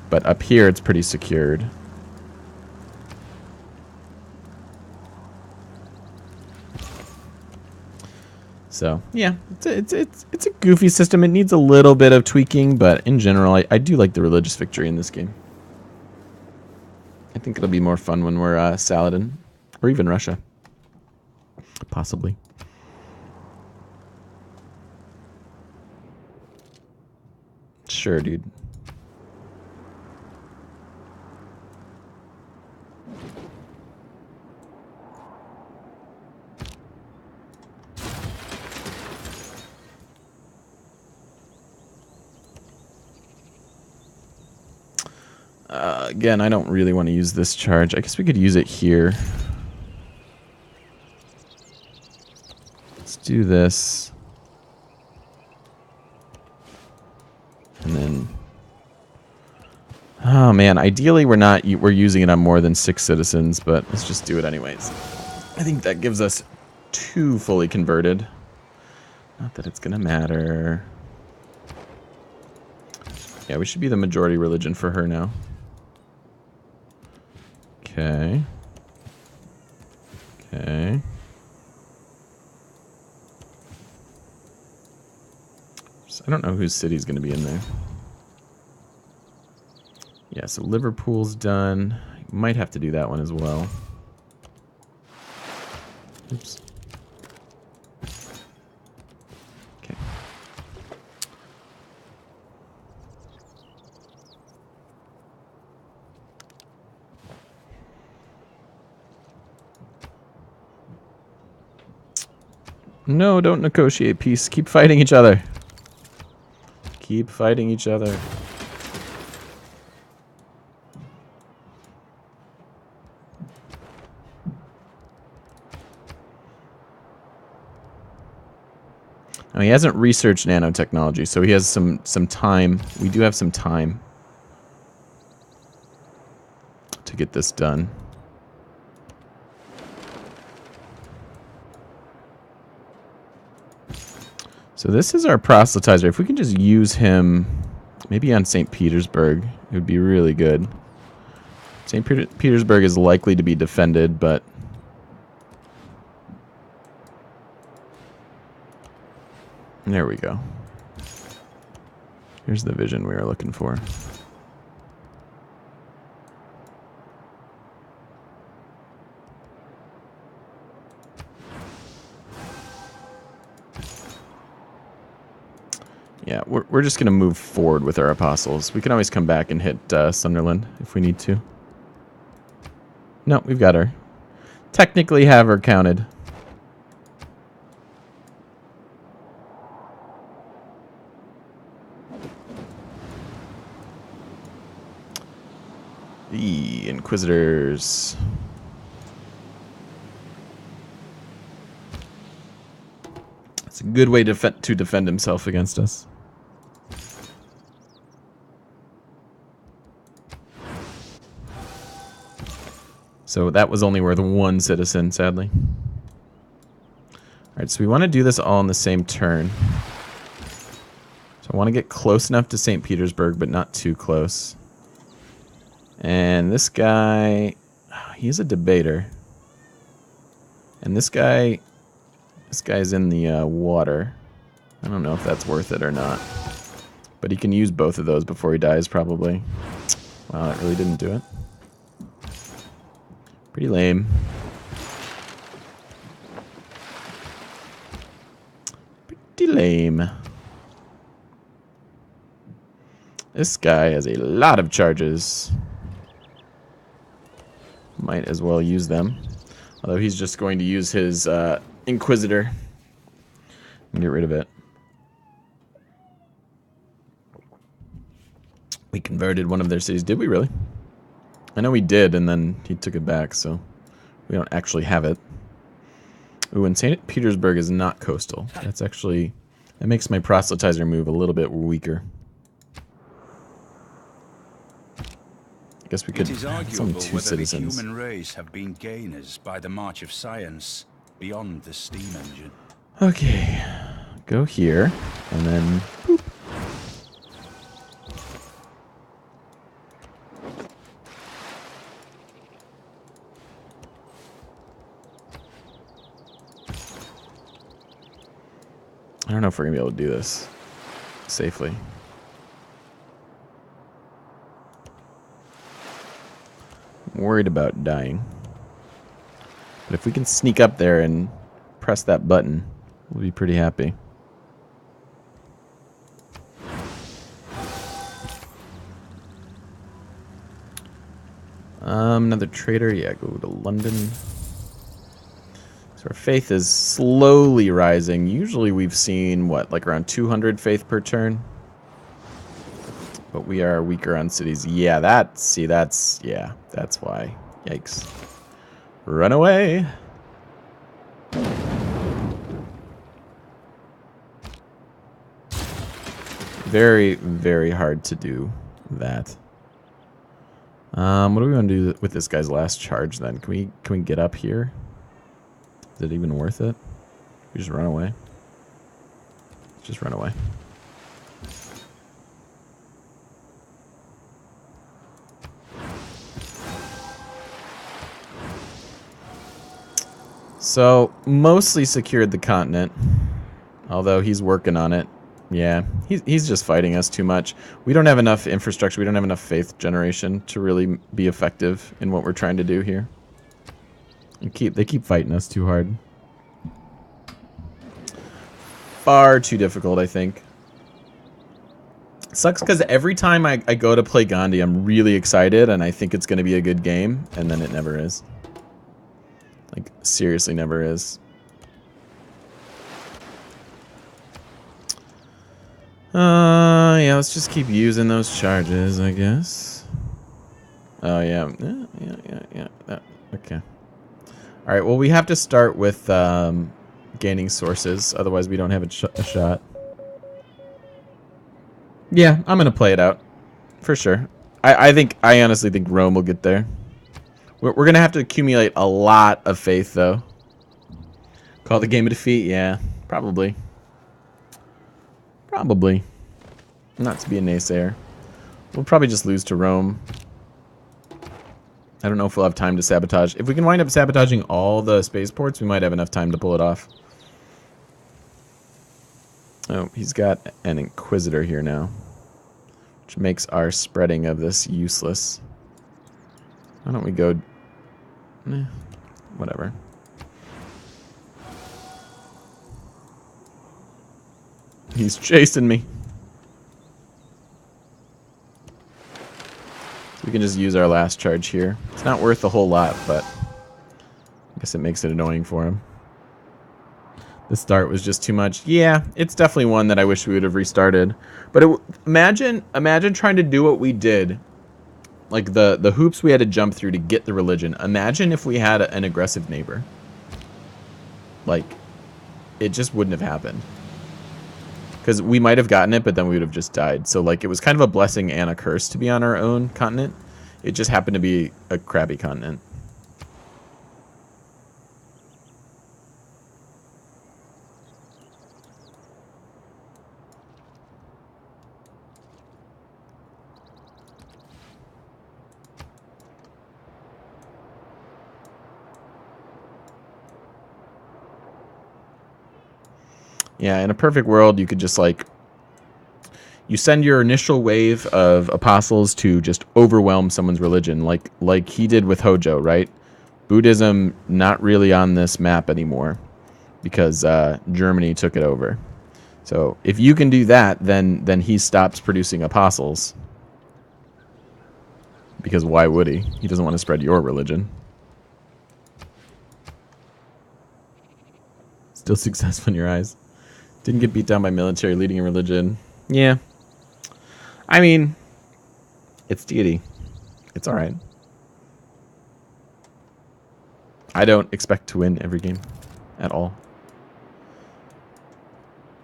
But up here, it's pretty secured. So yeah, it's a goofy system. It needs a little bit of tweaking, but in general, I do like the religious victory in this game. I think it'll be more fun when we're Saladin, or even Russia, possibly. Sure, dude. Again, I don't really want to use this charge. I guess we could use it here. Let's do this. And then... Oh, man. Ideally, we're using it on more than 6 citizens, but let's just do it anyways. I think that gives us 2 fully converted. Not that it's going to matter. Yeah, we should be the majority religion for her now. Okay. Okay. So I don't know whose city's going to be in there. Yeah, so Liverpool's done. Might have to do that one as well. Oops. Okay. No, don't negotiate peace. Keep fighting each other. Keep fighting each other. Now, he hasn't researched nanotechnology, so he has some time. We do have some time to get this done. So this is our proselytizer. If we can just use him maybe on St. Petersburg, it would be really good. St. Petersburg is likely to be defended, but... There we go. Here's the vision we were looking for. Yeah, we're just going to move forward with our apostles. We can always come back and hit Sunderland if we need to. No, we've got her. Technically have her counted. The Inquisitors. It's a good way to defend himself against us. So that was only worth 1 citizen, sadly. Alright, so we want to do this all in the same turn. So I want to get close enough to St. Petersburg, but not too close. And this guy, he's a debater. And this guy This guy's in the water. I don't know if that's worth it or not. But he can use both of those before he dies, probably. Wow, that really didn't do it. Pretty lame. Pretty lame. This guy has a lot of charges. Might as well use them. Although he's just going to use his Inquisitor and get rid of it. We converted one of their cities. Did we really? I know we did, and then he took it back, so we don't actually have it. Ooh, and St. Petersburg is not coastal. That's actually... That makes my proselytizer move a little bit weaker. I guess we could... It is It's only arguable 2 whether citizens. the human race have been gainers by the march of science beyond the steam engine. Okay. Go here, and then... Boop. I don't know if we're going to be able to do this safely. I'm worried about dying. But if we can sneak up there and press that button, we'll be pretty happy. Another trader. Yeah, go to London. So our faith is slowly rising. Usually we've seen, what, like around 200 faith per turn? But we are weaker on cities. Yeah, that's why. Yikes. Run away. Very, very hard to do that. What do we want to do with this guy's last charge then? Can we get up here? Is it even worth it? We just run away. Just run away. So, mostly secured the continent. Although he's working on it. Yeah, he's just fighting us too much. We don't have enough infrastructure, we don't have enough faith generation to really be effective in what we're trying to do here. They keep fighting us too hard. Far too difficult, I think. Sucks because every time I go to play Gandhi, I'm really excited and I think it's going to be a good game, and then it never is. Like, seriously never is. Yeah, let's just keep using those charges, I guess. Oh, yeah. Yeah. Okay. Alright, well, we have to start with gaining sources, otherwise we don't have a shot. Yeah, I'm gonna play it out. For sure. I honestly think Rome will get there. We're gonna have to accumulate a lot of faith, though. Call the game a defeat? Yeah, probably. Probably. Not to be a naysayer. We'll probably just lose to Rome. I don't know if we'll have time to sabotage. If we can wind up sabotaging all the spaceports, we might have enough time to pull it off. Oh, he's got an Inquisitor here now, which makes our spreading of this useless. Why don't we go... whatever. He's chasing me. So we can just use our last charge here. It's not worth a whole lot, but I guess it makes it annoying for him. The start was just too much. Yeah, it's definitely one that I wish we would have restarted. But imagine trying to do what we did. Like the hoops we had to jump through to get the religion. Imagine if we had an aggressive neighbor. Like, it just wouldn't have happened. Because we might have gotten it, but then we would have just died. So, like, it was kind of a blessing and a curse to be on our own continent. It just happened to be a crappy continent. Yeah, in a perfect world, you could just like you send your initial wave of apostles to just overwhelm someone's religion, like he did with Hojo, right? Buddhism not really on this map anymore because Germany took it over. So if you can do that, then he stops producing apostles. Because why would he? He doesn't want to spread your religion. Still successful in your eyes. Didn't get beat down by military leading a religion. Yeah. I mean, it's deity. It's alright. I don't expect to win every game. At all.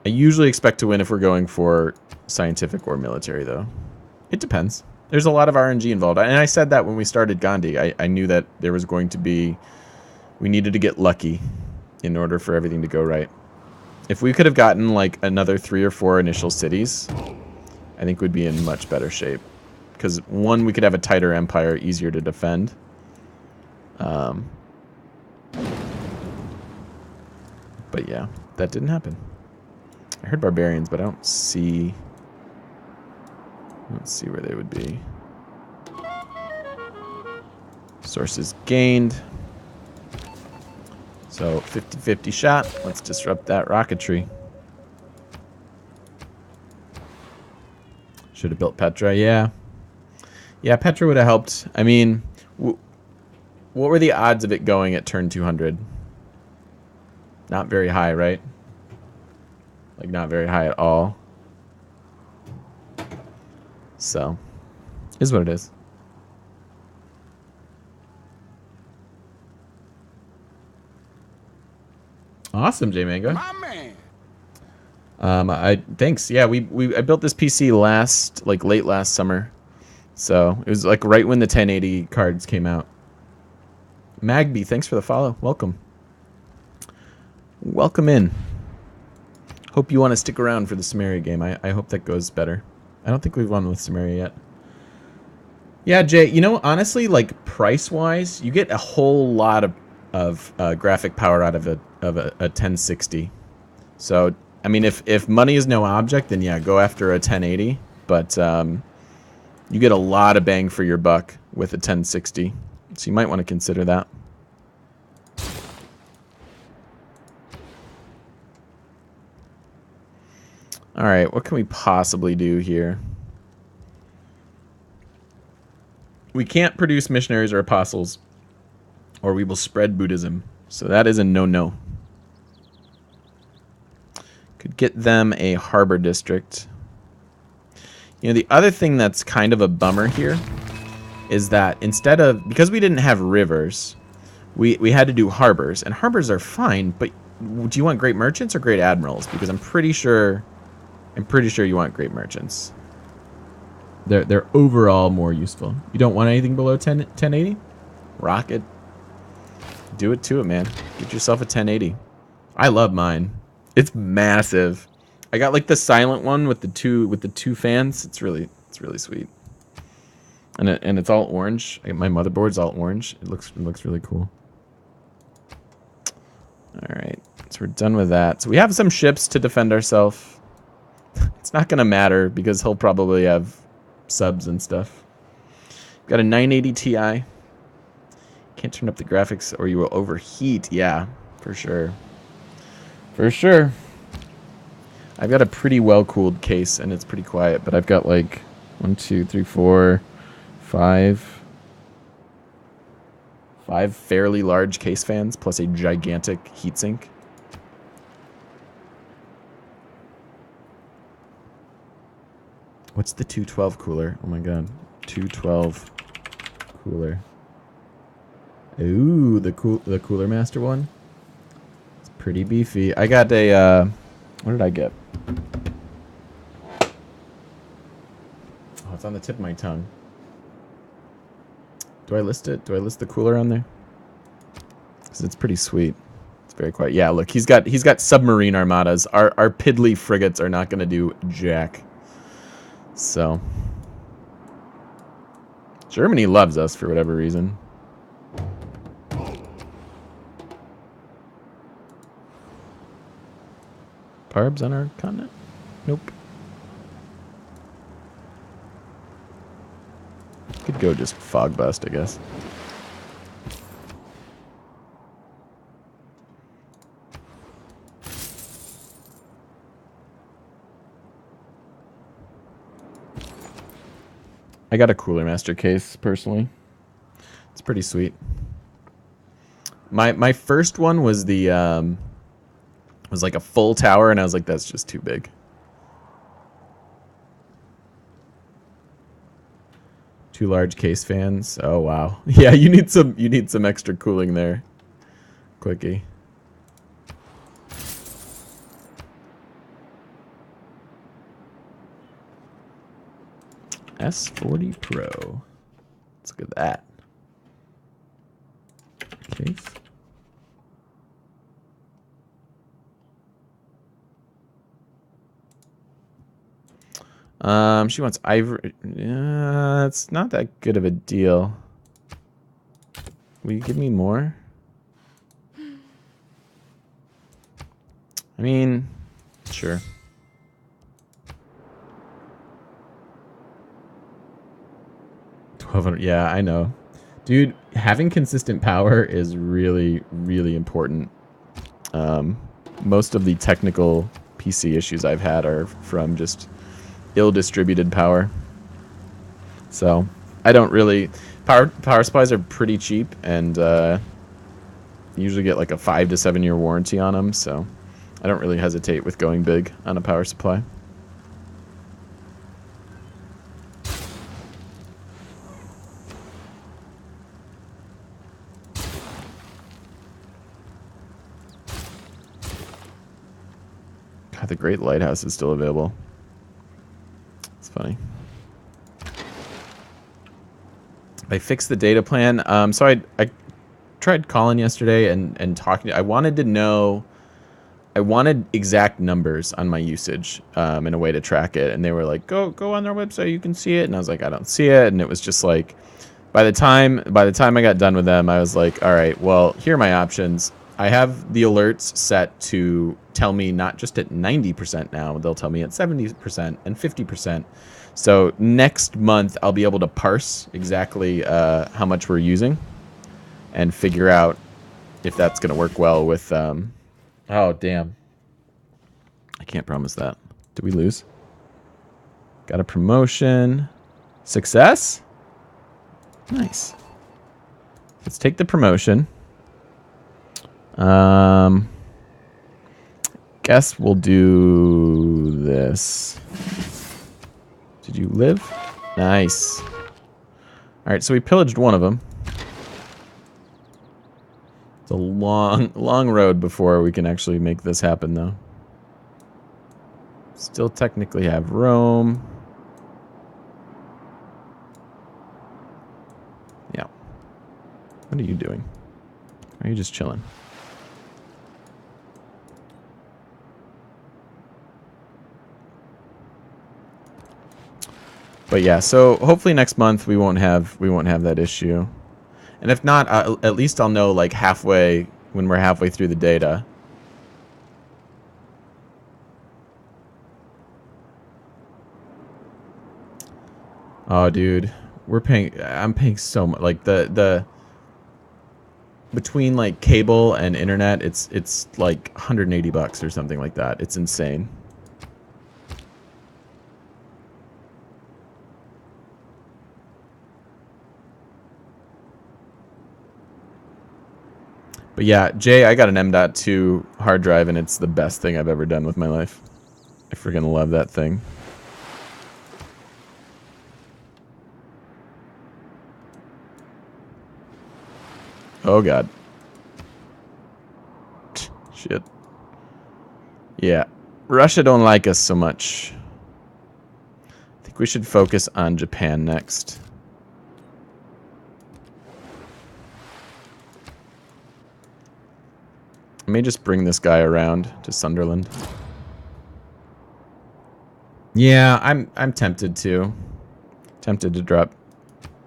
I usually expect to win if we're going for scientific or military, though. It depends. There's a lot of RNG involved. And I said that when we started Gandhi. I knew that there was going to be... We needed to get lucky in order for everything to go right. If we could have gotten, like, another 3 or 4 initial cities, I think we'd be in much better shape. Because, one, we could have a tighter empire, easier to defend. But, yeah, that didn't happen. I heard barbarians, but I don't see where they would be. Sources gained. So 50-50 shot. Let's disrupt that rocketry. Should have built Petra. Yeah. Yeah, Petra would have helped. I mean, what were the odds of it going at turn 200? Not very high, right? Like, not very high at all. So, is what it is. Awesome, J Manga. My man. Thanks. Yeah, I built this PC late last summer. So, it was like right when the 1080 cards came out. Magby, thanks for the follow. Welcome. Welcome in. Hope you want to stick around for the Samaria game. I hope that goes better. I don't think we've won with Samaria yet. Yeah, Jay, you know, honestly, like, price-wise, you get a whole lot of graphic power out of a 1060. So, I mean, if money is no object, then yeah, go after a 1080. But you get a lot of bang for your buck with a 1060. So you might want to consider that. All right, what can we possibly do here? We can't produce missionaries or apostles, or we will spread Buddhism. So that is a no-no. Could get them a harbor district. You know, the other thing that's kind of a bummer here is that instead of... Because we didn't have rivers, we had to do harbors. And harbors are fine, but do you want great merchants or great admirals? Because I'm pretty sure you want great merchants. They're overall more useful. You don't want anything below 1080? Rock it. Do it to it, man. Get yourself a 1080. I love mine. It's massive. I got like the silent one with the two fans. It's really sweet. And it's all orange. My motherboard's all orange. It looks really cool. All right. So we're done with that. So we have some ships to defend ourselves. It's not going to matter because he'll probably have subs and stuff. Got a 980 Ti. Can't turn up the graphics or you will overheat. Yeah, for sure. For sure. I've got a pretty well-cooled case and it's pretty quiet, but I've got like 1, 2, 3, 4, 5 fairly large case fans plus a gigantic heatsink. What's the 212 cooler? Oh my god. 212 cooler. Ooh, the Cooler Master one. It's pretty beefy. I got a what did I get? Oh, it's on the tip of my tongue. Do I list it? Do I list the cooler on there? Cuz it's pretty sweet. It's very quiet. Yeah, look, he's got submarine armadas. Our piddly frigates are not going to do jack. So, Germany loves us for whatever reason. carbs on our continent? Nope. Could go just fog bust, I guess. I got a Cooler Master case, personally. It's pretty sweet. My first one was the was like a full tower, and I was like, that's just too big. Two large case fans. Oh wow. Yeah, you need some extra cooling there. Quickie. S40 Pro. Let's look at that. Case. She wants ivory. It's not that good of a deal. Will you give me more? I mean, sure. $1,200. Yeah, I know. Dude, having consistent power is really, really important. Most of the technical PC issues I've had are from just ill-distributed power. So, I don't really... Power supplies are pretty cheap, and you usually get like a 5 to 7 year warranty on them, so I don't really hesitate with going big on a power supply. God, the Great Lighthouse is still available. It's funny. I fixed the data plan. So I tried calling yesterday and talking. I wanted to know. I wanted exact numbers on my usage in a way to track it, and they were like, "Go on their website, you can see it." And I was like, "I don't see it," and it was just like, by the time I got done with them, I was like, "All right, well, here are my options. I have the alerts set to tell me not just at 90% now, they'll tell me at 70% and 50%. So next month, I'll be able to parse exactly how much we're using and figure out if that's going to work well with... oh, damn. I can't promise that. Did we lose? Got a promotion. Success? Nice. Let's take the promotion. Guess we'll do this. Did you live? Nice. Alright, so we pillaged one of them. It's a long, long road before we can actually make this happen, though. Still technically have Rome. Yeah. What are you doing? Or are you just chilling? But yeah, so hopefully next month we won't have that issue. And if not, at least I'll know like halfway when we're halfway through the data. Oh, dude, I'm paying so much. Like the between like cable and internet, it's like $180 or something like that. It's insane. But yeah, Jay, I got an M.2 hard drive, and it's the best thing I've ever done with my life. I freaking love that thing. Oh, God. Shit. Yeah. Russia don't like us so much. I think we should focus on Japan next. I may just bring this guy around to Sunderland. Yeah, I'm tempted to. Tempted to drop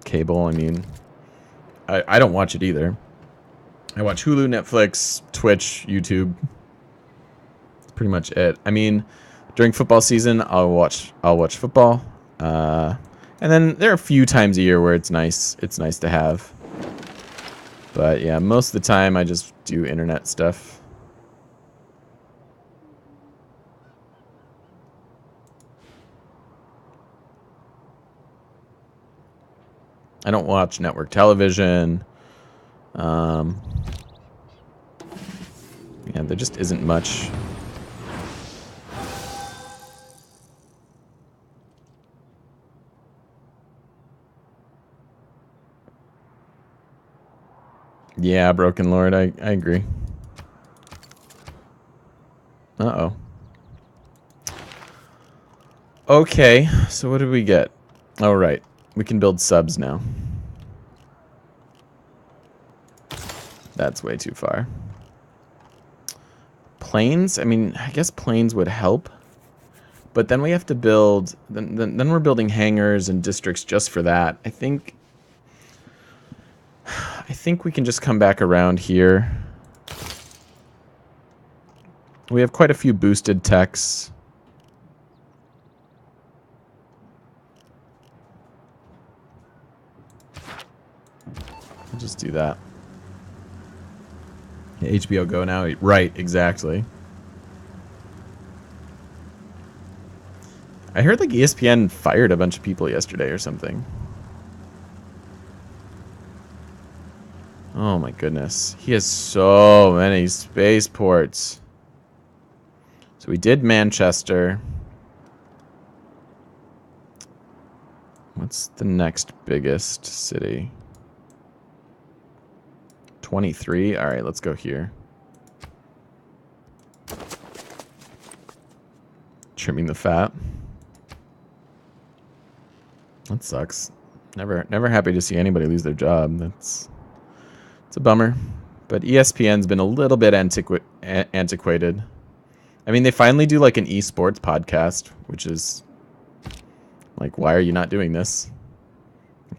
cable. I mean, I don't watch it either. I watch Hulu, Netflix, Twitch, YouTube. It's pretty much it. I mean, during football season, I'll watch football. And then there are a few times a year where it's nice to have. But yeah, most of the time I just do internet stuff. I don't watch network television. Yeah, there just isn't much. Yeah, Broken Lord, I agree. Uh-oh. Okay, so what did we get? Oh, right. We can build subs now. That's way too far. Planes? I mean, I guess planes would help. But then we have to build... Then we're building hangars and districts just for that. I think we can just come back around here. We have quite a few boosted techs. I'll just do that. Yeah, HBO Go now. Right, exactly. I heard like ESPN fired a bunch of people yesterday or something. Oh my goodness. He has so many spaceports. So we did Manchester. What's the next biggest city? 23? Alright, let's go here. Trimming the fat. That sucks. Never happy to see anybody lose their job. It's a bummer. But ESPN's been a little bit antiquated. I mean, they finally do like an esports podcast, which is like, why are you not doing this?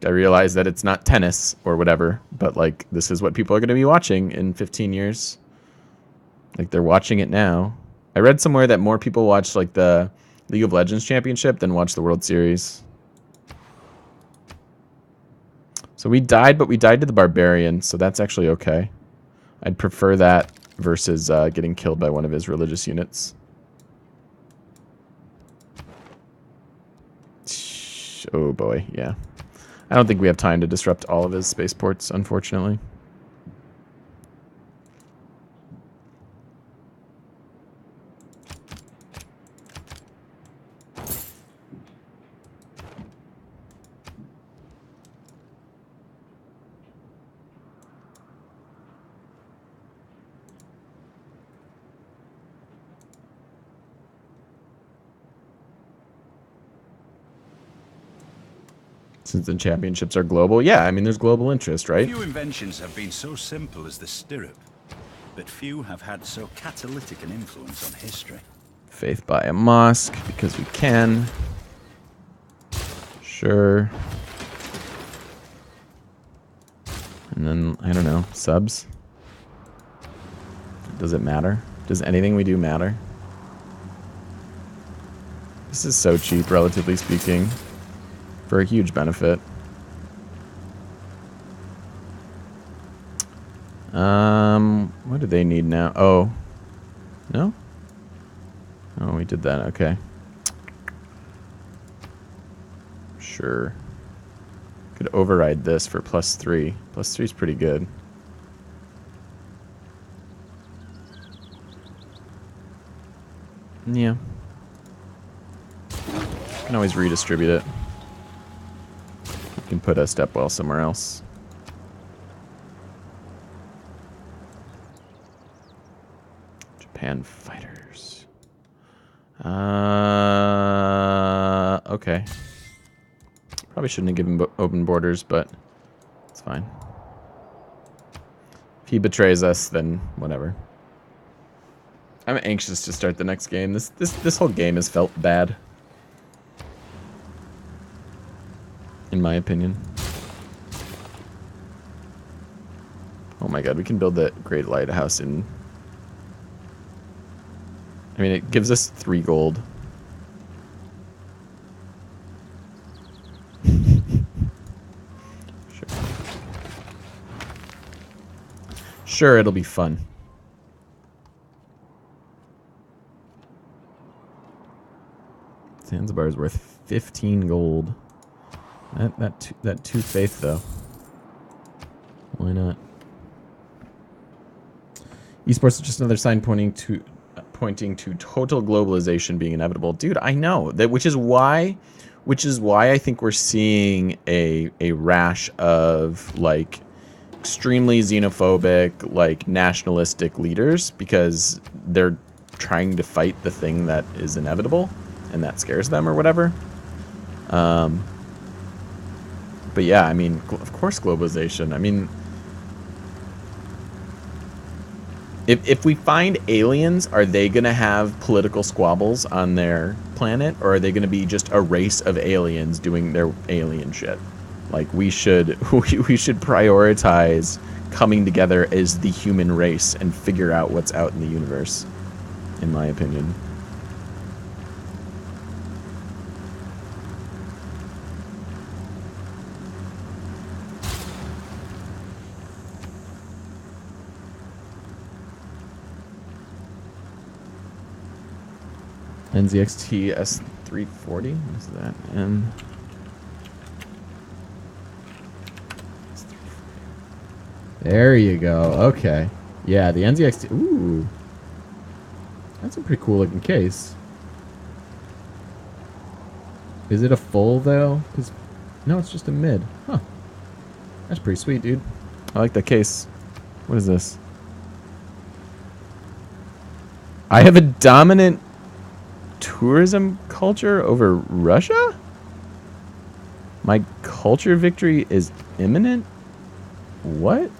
I realize that it's not tennis or whatever, but like this is what people are going to be watching in 15 years. Like they're watching it now. I read somewhere that more people watch like the League of Legends Championship than watch the World Series. So we died, but we died to the Barbarian, so that's actually okay. I'd prefer that versus getting killed by one of his religious units. Oh boy, yeah. I don't think we have time to disrupt all of his spaceports, unfortunately. Since the championships are global, yeah, I mean, there's global interest, right? Few inventions have been so simple as the stirrup, but few have had so catalytic an influence on history. Faith by a mosque, because we can. Sure. And then, I don't know, subs? Does it matter? Does anything we do matter? This is so cheap, relatively speaking. For a huge benefit. What do they need now? Oh. No? Oh, we did that. Okay. Sure. Could override this for +3. +3 is pretty good. Yeah. Can always redistribute it. Can put a stepwell somewhere else. Japan fighters. Okay. Probably shouldn't have given open borders, but it's fine. If he betrays us, then whatever. I'm anxious to start the next game. This whole game has felt bad. In my opinion. Oh my god, we can build that great lighthouse in... I I mean, it gives us 3 gold. Sure, it'll be fun. Zanzibar is worth 15 gold. That 2 faith though. Why not? Esports is just another sign pointing to total globalization being inevitable. Dude, I know that, which is why I think we're seeing a rash of like extremely xenophobic, like nationalistic leaders, because they're trying to fight the thing that is inevitable and that scares them or whatever. But yeah, I mean, of course globalization. I mean, if we find aliens, are they going to have political squabbles on their planet, or are they going to be just a race of aliens doing their alien shit? Like, we should prioritize coming together as the human race and figure out what's out in the universe, in my opinion. NZXT S340, what is that? There you go. Okay. Yeah, the NZXT. Ooh. That's a pretty cool looking case. Is it a full though? No, it's just a mid. Huh. That's pretty sweet, dude. I like that case. What is this? I have a dominant tourism culture over Russia? My culture victory is imminent? What?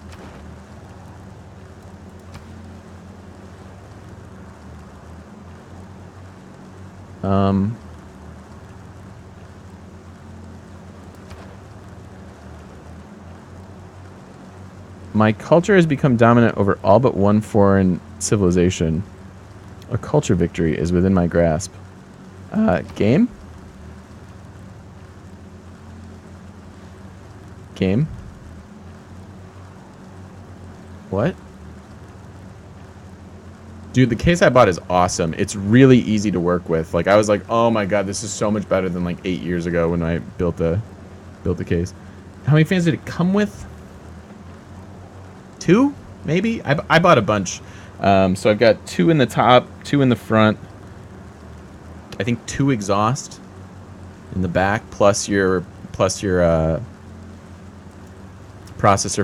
My culture has become dominant over all but one foreign civilization. A culture victory is within my grasp. Game? Game? What? Dude, the case I bought is awesome. It's really easy to work with. Like, I was like, oh my god, this is so much better than like 8 years ago when I built the case. How many fans did it come with? 2? Maybe? I bought a bunch. So I've got 2 in the top, 2 in the front. I think 2 exhaust in the back, plus your processor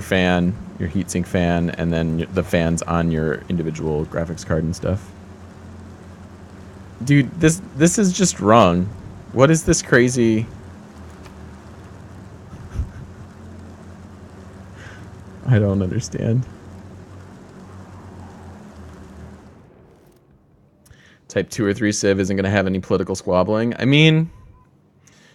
fan, your heatsink fan, and then the fans on your individual graphics card and stuff. Dude, this is just wrong. What is this crazy? I don't understand. Type 2 or 3 Civ isn't going to have any political squabbling. I mean,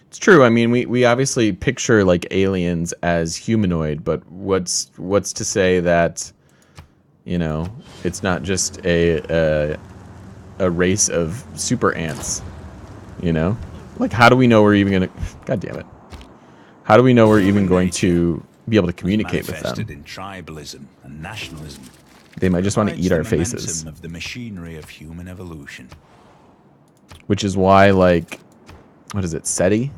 it's true. I mean, we obviously picture like aliens as humanoid, but what's to say that, you know, it's not just a race of super ants, you know? Like, how do we know we're even going to... God damn it. How do we know we're even going to be able to communicate with them? In tribalism and nationalism. They might just want to eat our faces. The momentum of the machinery of human evolution. Which is why, like, what is it, SETI?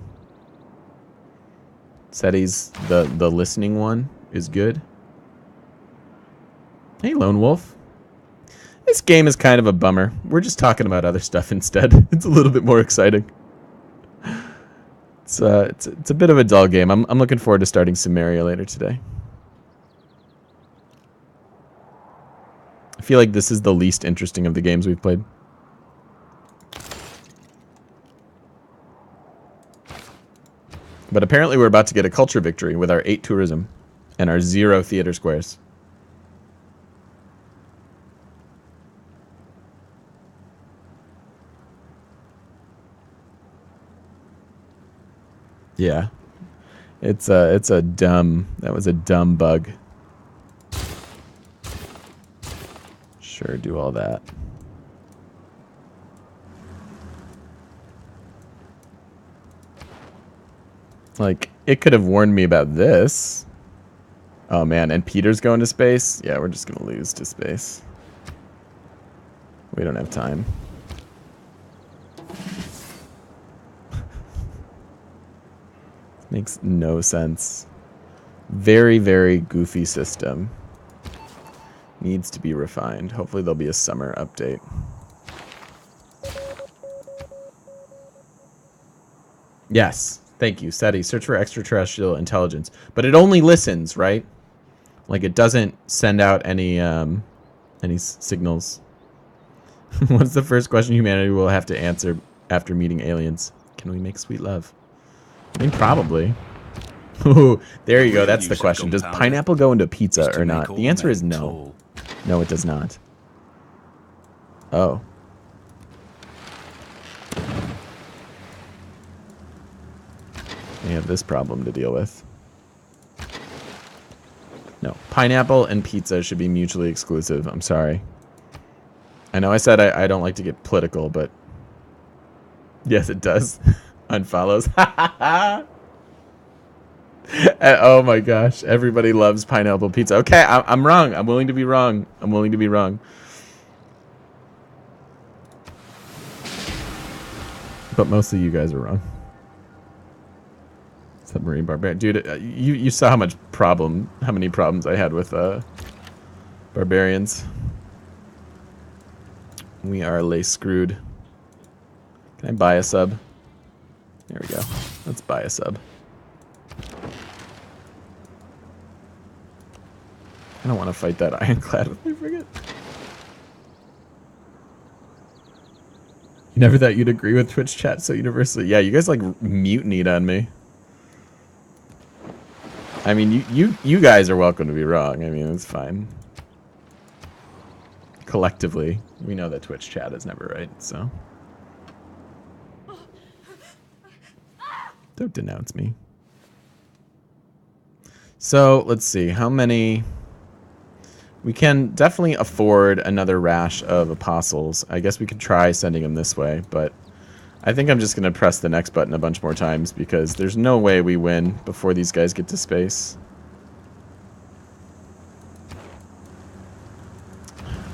SETI's the listening one is good. Hey, Lone Wolf. This game is kind of a bummer. We're just talking about other stuff instead. It's a little bit more exciting. It's a bit of a dull game. I'm looking forward to starting Sumeria later today. I feel like this is the least interesting of the games we've played. But apparently we're about to get a culture victory with our 8 tourism and our 0 theater squares. Yeah. It's a dumb, that was a dumb bug. Sure, do all that. Like, it could have warned me about this. Oh, man. And Peter's going to space? Yeah, we're just going to lose to space. We don't have time. Makes no sense. Very, very goofy system. Needs to be refined. Hopefully there'll be a summer update. Yes. Thank you, SETI. Search for extraterrestrial intelligence. But it only listens, right? Like, it doesn't send out any signals. What's the first question humanity will have to answer after meeting aliens? Can we make sweet love? I mean, probably. Ooh, there you go. That's the question. Does pineapple go into pizza or not? The answer is no. No, it does not. Oh. We have this problem to deal with. No. Pineapple and pizza should be mutually exclusive. I'm sorry. I know I said I don't like to get political, but... Yes, it does. Unfollows. Oh my gosh. Everybody loves pineapple pizza. Okay, I'm wrong. I'm willing to be wrong. I'm willing to be wrong. But mostly you guys are wrong. Submarine barbarian. Dude, you saw how many problems I had with barbarians. We are lay screwed. Can I buy a sub? There we go. Let's buy a sub. I don't want to fight that ironclad with my frigate. You never thought you'd agree with Twitch chat so universally. Yeah, you guys like mutinied on me. I mean, you guys are welcome to be wrong. I mean, it's fine. Collectively, we know that Twitch chat is never right, so. Don't denounce me. So, let's see. How many... We can definitely afford another rash of apostles. I guess we could try sending them this way, but I think I'm just going to press the next button a bunch more times because there's no way we win before these guys get to space.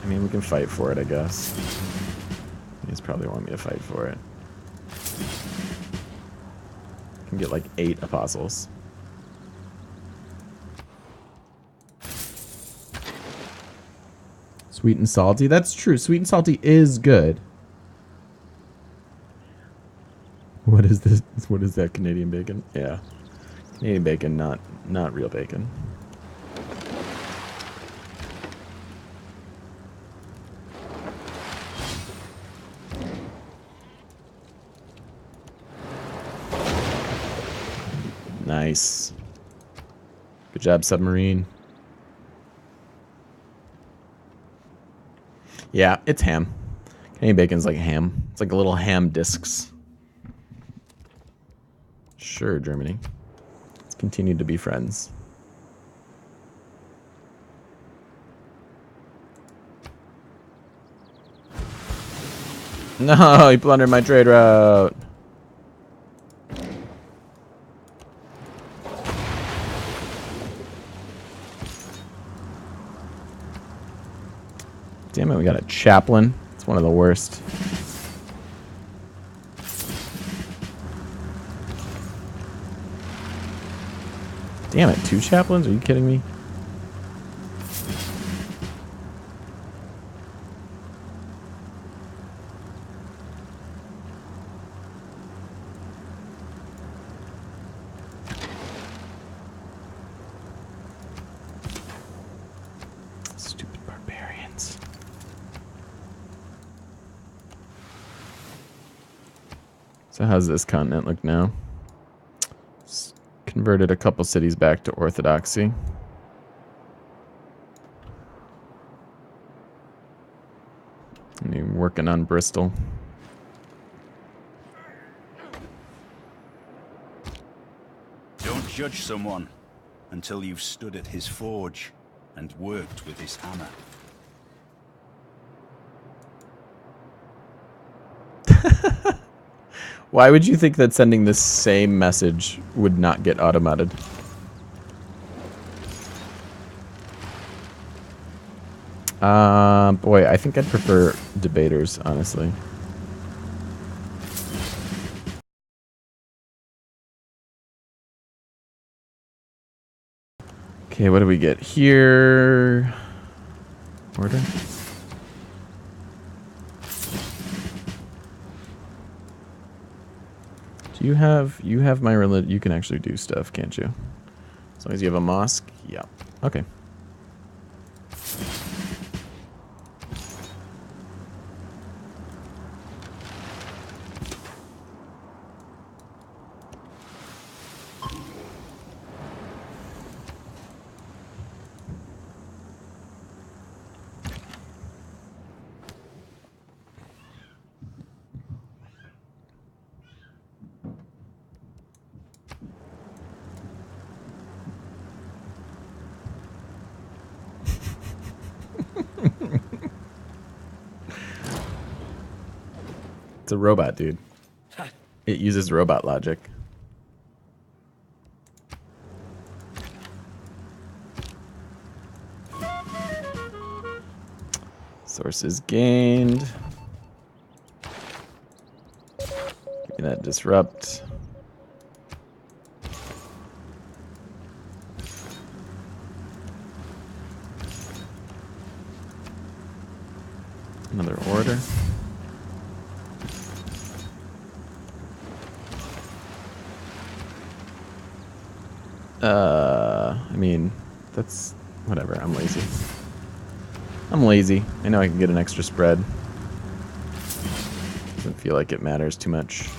I mean, we can fight for it, I guess. You guys probably want me to fight for it. Can get like 8 apostles. Sweet and salty? That's true. Sweet and salty is good. What is this? What is that? Canadian bacon? Yeah. Canadian bacon, not real bacon. Nice. Good job, submarine. Yeah, it's ham. Canadian bacon's like ham. It's like little ham discs. Sure, Germany. Let's continue to be friends. No, he plundered my trade route. Damn it, we got a chaplain. It's one of the worst. Damn it, 2 chaplains? Are you kidding me? Stupid barbarians. So how's this continent look now? Converted a couple cities back to orthodoxy. And you're working on Bristol. Don't judge someone until you've stood at his forge and worked with his hammer. Why would you think that sending this same message would not get automated? Boy, I think I'd prefer debaters, honestly. Okay, what do we get here? Order? Do you have my religion? You can actually do stuff, can't you? As long as you have a mosque? Yeah. Okay. It's a robot, dude. It uses robot logic. Sources gained. Give me that disrupt. Another order. I mean, that's whatever. I'm lazy. I'm lazy. I know I can get an extra spread. Doesn't feel like it matters too much.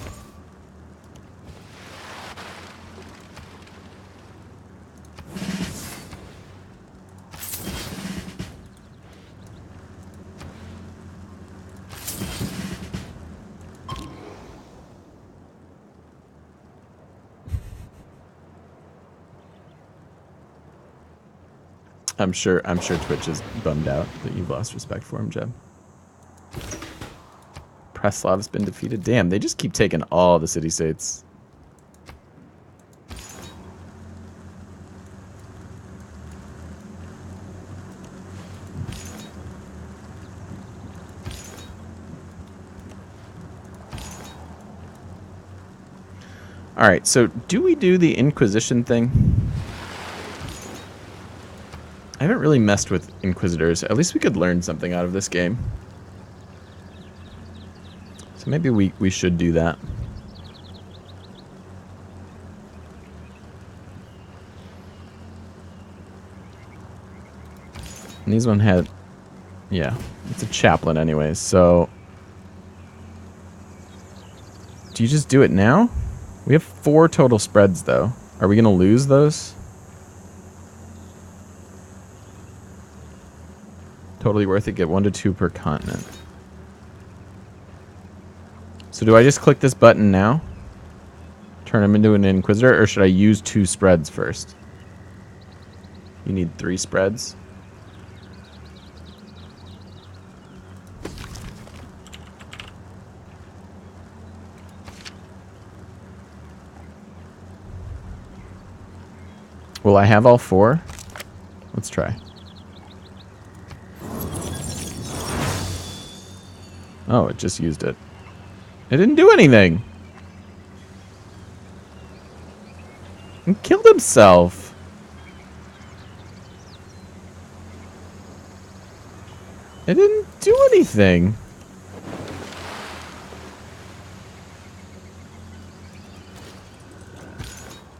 I'm sure Twitch is bummed out that you've lost respect for him, Jeb. Preslav's been defeated. Damn, they just keep taking all the city-states. Alright, so do we do the Inquisition thing? I haven't really messed with Inquisitors. At least we could learn something out of this game. So maybe we should do that. And these one had... Yeah, it's a chaplain anyways, so... Do you just do it now? We have 4 total spreads, though. Are we going to lose those? Totally worth it. Get 1 to 2 per continent. So do I just click this button now? Turn him into an Inquisitor, or should I use 2 spreads first? You need 3 spreads. Will I have all 4? Let's try. Oh, it just used it. It didn't do anything. He killed himself. It didn't do anything.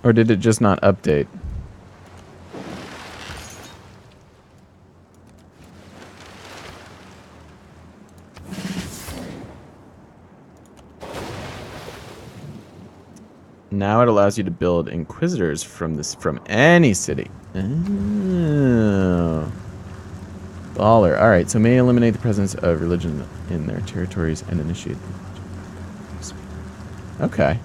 Or did it just not update? Now it allows you to build Inquisitors from any city. Oh. Baller. Alright, so may eliminate the presence of religion in their territories and initiate them. Okay.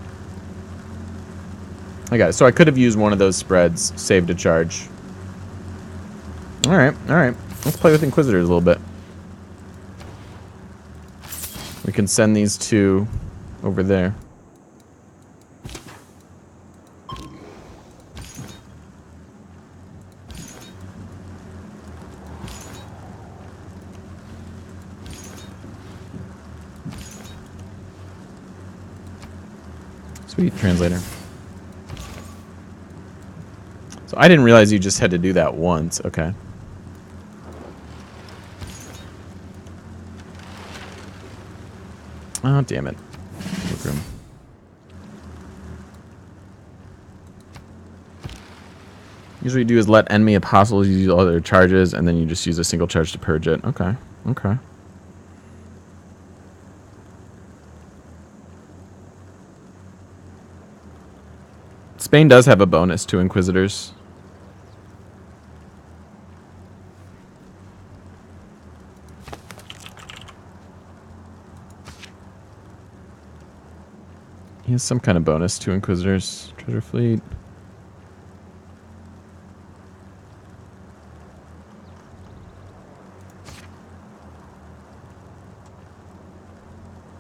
I got it. So I could have used one of those spreads, saved a charge. Alright, alright. Let's play with Inquisitors a little bit. We can send these 2 over there. Sweet, translator. So I didn't realize you just had to do that once. Okay. Oh, damn it. Workroom. Usually you do is let enemy apostles use all their charges, and then you just use a single charge to purge it. Okay. Okay. Spain does have a bonus to Inquisitors. He has some kind of bonus to Inquisitors. Treasure Fleet.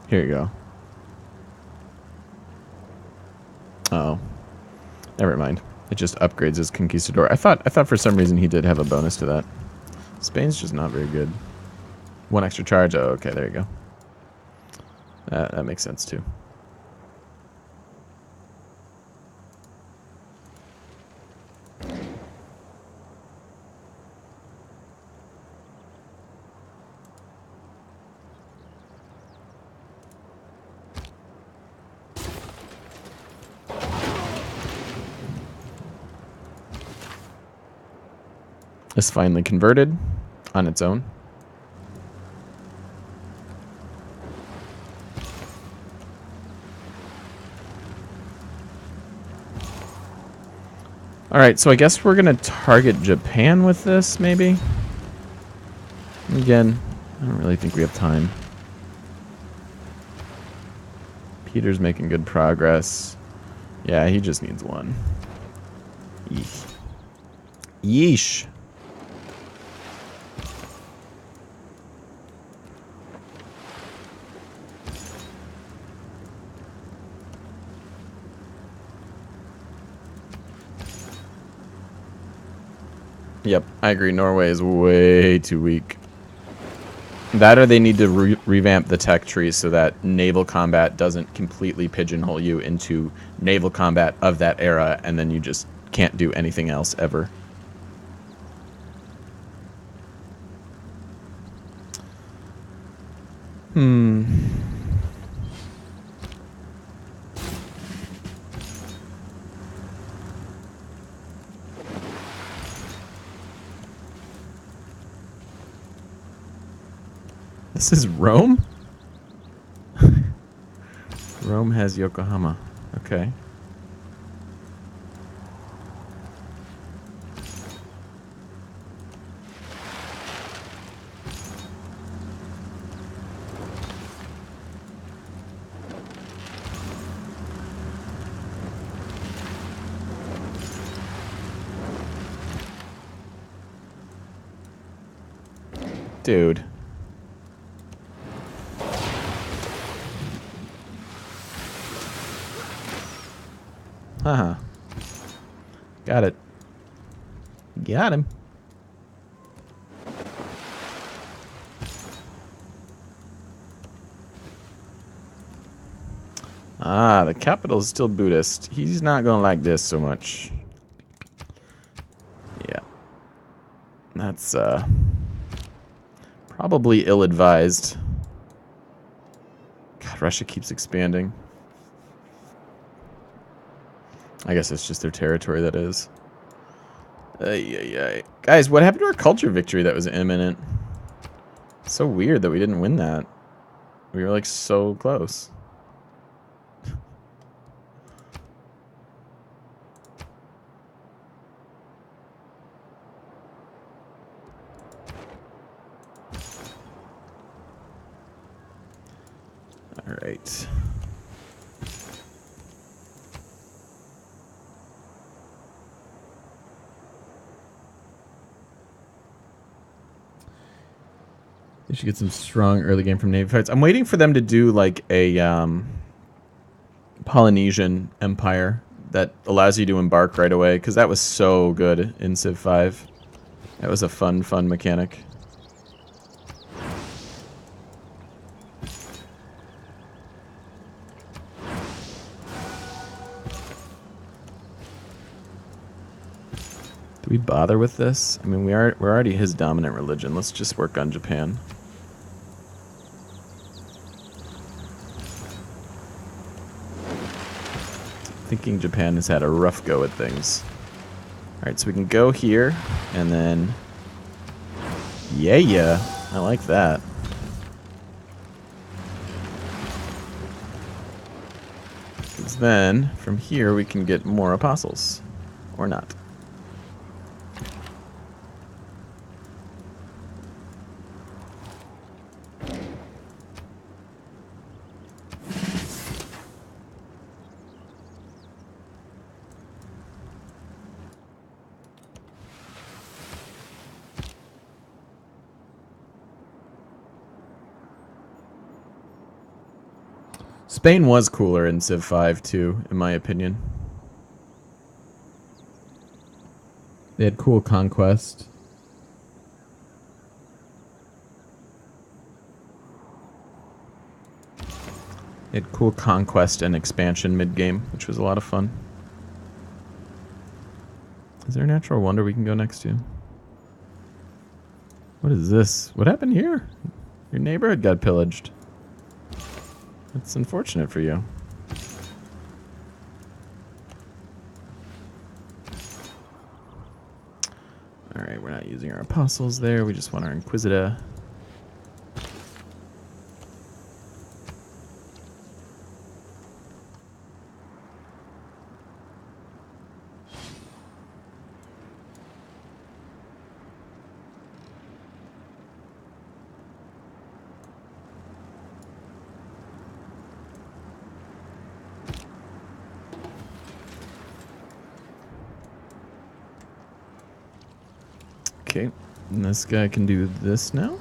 Here you go. Oh. Never mind. It just upgrades his Conquistador. I thought for some reason he did have a bonus to that. Spain's just not very good. One extra charge. Oh, okay, there you go. That makes sense too. Is finally converted on its own. Alright, so I guess we're going to target Japan with this, maybe? Again, I don't really think we have time. Peter's making good progress. Yeah, he just needs one. Yeesh. Yeesh. Yep, I agree. Norway is way too weak. That or they need to revamp the tech tree so that naval combat doesn't completely pigeonhole you into naval combat of that era, and then you just can't do anything else ever. This is Rome? Rome has Yokohama. Okay. Dude. Haha. Got it. Got him. Ah, the capital is still Buddhist. He's not gonna like this so much. Yeah. That's, probably ill-advised. God, Russia keeps expanding. I guess it's just their territory, that is. Guys, what happened to our culture victory that was imminent? It's so weird that we didn't win that. We were, like, so close. All right. They should get some strong early game from Navy fights. I'm waiting for them to do like a Polynesian empire that allows you to embark right away, because that was so good in Civ 5. That was a fun mechanic. we bother with this? I mean, we're already his dominant religion. Let's just work on Japan. Thinking Japan has had a rough go at things. Alright, so we can go here, and then... Yeah, I like that. Because then, from here, we can get more apostles. Or not. Spain was cooler in Civ 5 too, in my opinion. They had cool conquest. They had cool conquest and expansion mid-game, which was a lot of fun. Is there a natural wonder we can go next to? What is this? What happened here? Your neighborhood got pillaged. That's unfortunate for you. Alright, we're not using our apostles there. We just want our Inquisitor. Okay, and this guy can do this now.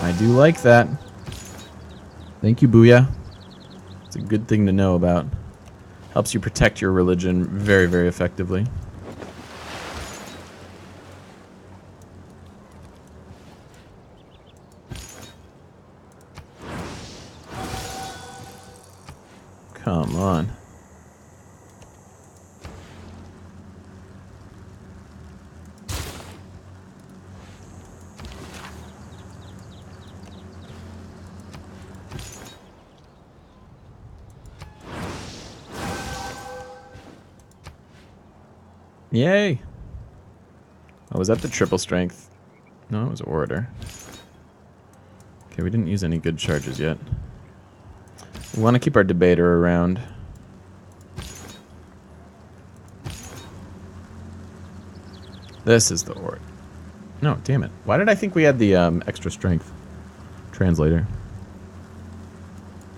I do like that. Thank you, Booyah. It's a good thing to know about. Helps you protect your religion very, very effectively. Come on. Yay! Oh, was that the triple strength? No, it was orator. Okay, we didn't use any good charges yet. We want to keep our debater around. This is the orator. No, damn it. Why did I think we had the extra strength? Translator.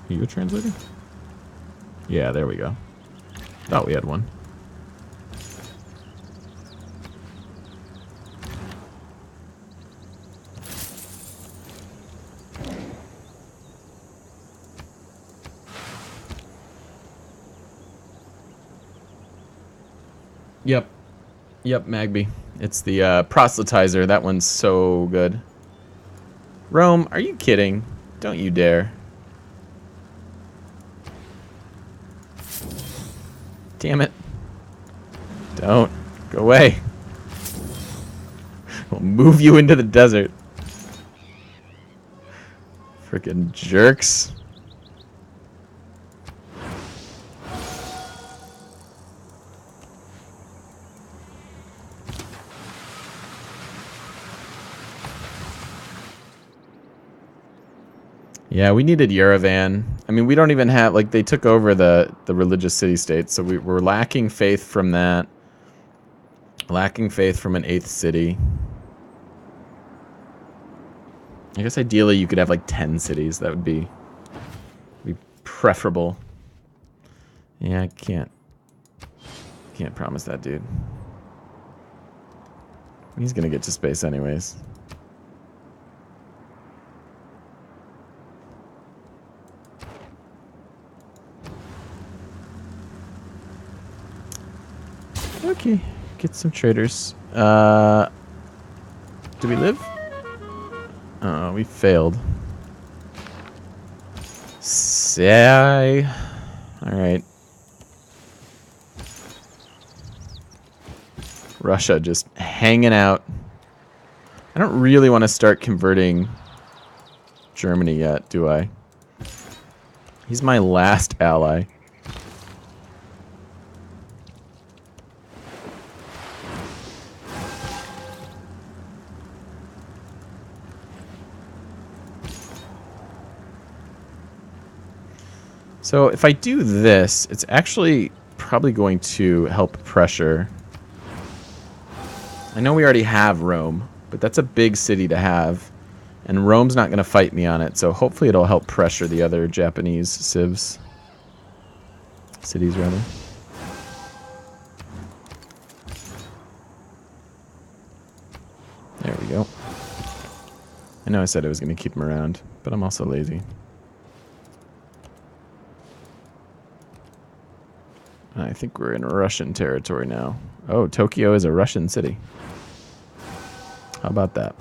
Are you a translator? Yeah, there we go. Thought we had one. Yep. Yep, Magby. It's the proselytizer. That one's so good. Rome, are you kidding? Don't you dare. Damn it. Don't. Go away. We'll move you into the desert. Frickin' jerks. Yeah, we needed Yerevan. I mean, we don't even have, like, they took over the religious city-states, so we're lacking faith from that. Lacking faith from an 8th city. I guess ideally you could have, like, 10 cities. That would be preferable. Yeah, I can't promise that, dude. He's gonna get to space anyways. Okay, get some traders. Do we live? Oh, we failed. Say. Alright. Russia just hanging out. I don't really want to start converting Germany yet, do I? He's my last ally. So if I do this, it's actually probably going to help pressure. I know we already have Rome, but that's a big city to have. And Rome's not going to fight me on it, so hopefully it'll help pressure the other Japanese cities, rather. There we go. I know I said I was going to keep him around, but I'm also lazy. I think we're in Russian territory now. Oh, Tokyo is a Russian city. How about that?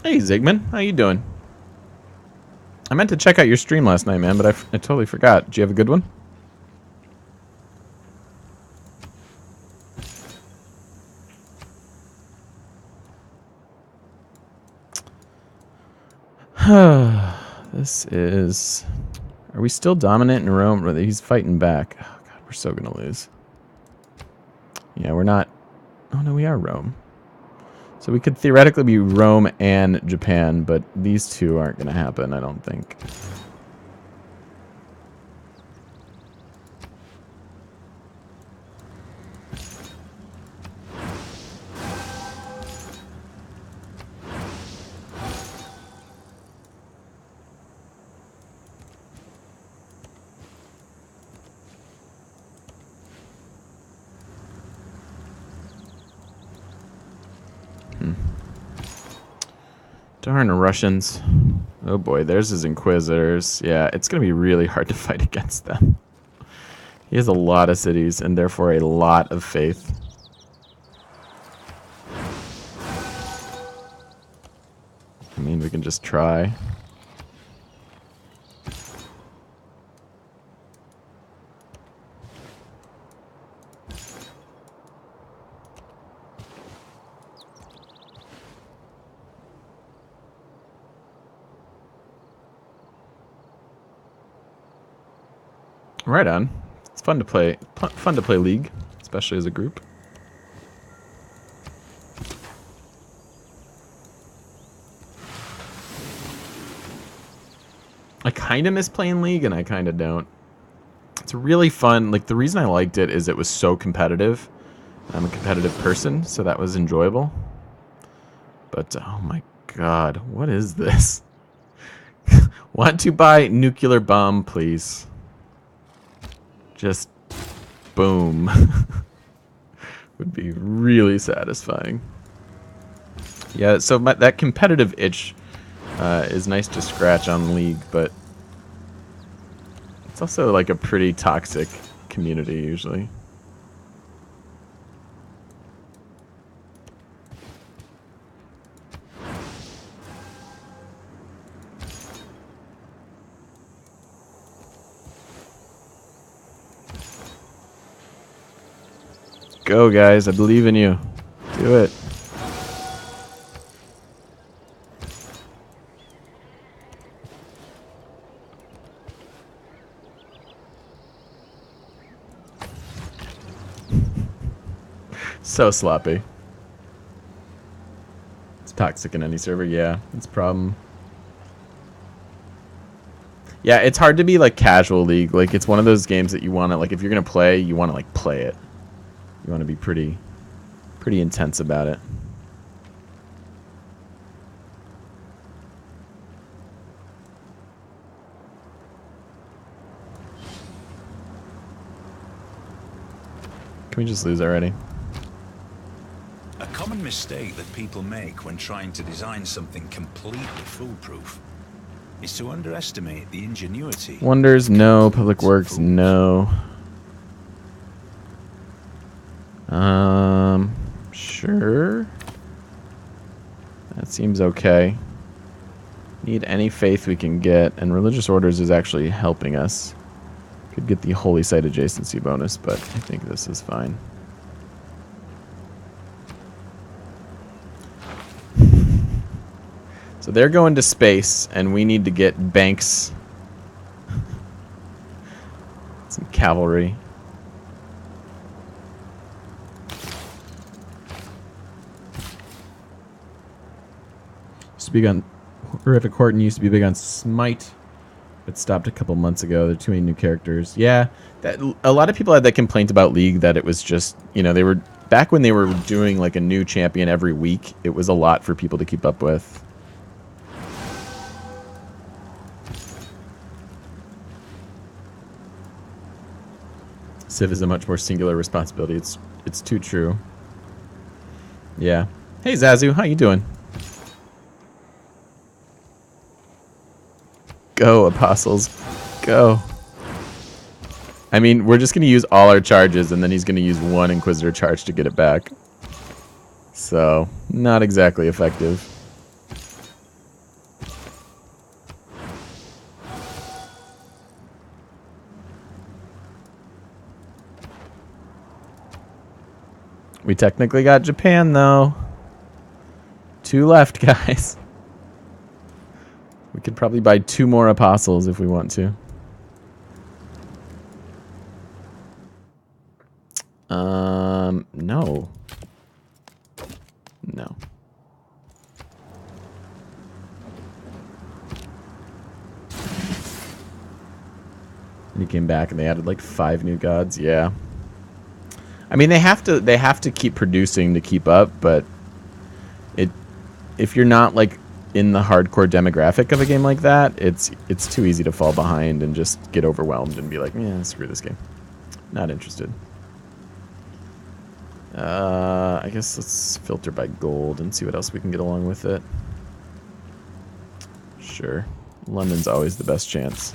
Hey, Zygmunt. How you doing? I meant to check out your stream last night, man, but I totally forgot. Did you have a good one? This is... Are we still dominant in Rome? He's fighting back. Oh, God, we're so going to lose. Yeah, we're not... Oh, no, we are Rome. So we could theoretically be Rome and Japan, but these two aren't going to happen, I don't think. Darn Russians. Oh boy, there's his Inquisitors. Yeah, it's going to be really hard to fight against them. He has a lot of cities and therefore a lot of faith. I mean, we can just try. Right on. It's fun to play. Fun to play League, especially as a group. I kind of miss playing League, and I kind of don't. It's really fun. Like, the reason I liked it is it was so competitive. I'm a competitive person, so that was enjoyable. But, oh my god, what is this? Want to buy nuclear bomb, please? Just boom. Would be really satisfying. Yeah, so that competitive itch is nice to scratch on League, but it's also like a pretty toxic community usually. Go, guys. I believe in you. Do it. So sloppy. It's toxic in any server. Yeah, it's a problem. Yeah, it's hard to be like casual League. Like, it's one of those games that you want to, like, if you're going to play, you want to like play it. You want to be pretty intense about it. Can we just lose already? A common mistake that people make when trying to design something completely foolproof is to underestimate the ingenuity. Wonders, no. Public Works, no. Sure. That seems okay. Need any faith we can get, and religious orders is actually helping us. Could get the holy site adjacency bonus, but I think this is fine. So they're going to space, and we need to get banks. Some cavalry. Used to be on Horrific Horton used to be big on Smite. It stopped a couple months ago. There are too many new characters. Yeah, a lot of people had that complaint about League that it was just, you know, they were back when they were doing like a new champion every week. It was a lot for people to keep up with. Civ is a much more singular responsibility. It's too true. Yeah. Hey Zazu, how you doing? Go, Apostles. Go. I mean, we're just going to use all our charges, and then he's going to use one Inquisitor charge to get it back. So, not exactly effective. We technically got Japan, though. 2 left, guys. We could probably buy 2 more Apostles if we want to. No. No. And he came back and they added like 5 new gods. Yeah. I mean, they have to keep producing to keep up, but if you're not like in the hardcore demographic of a game like that, it's too easy to fall behind and just get overwhelmed and be like, yeah, screw this game. Not interested. I guess let's filter by gold and see what else we can get along with it. Sure. London's always the best chance.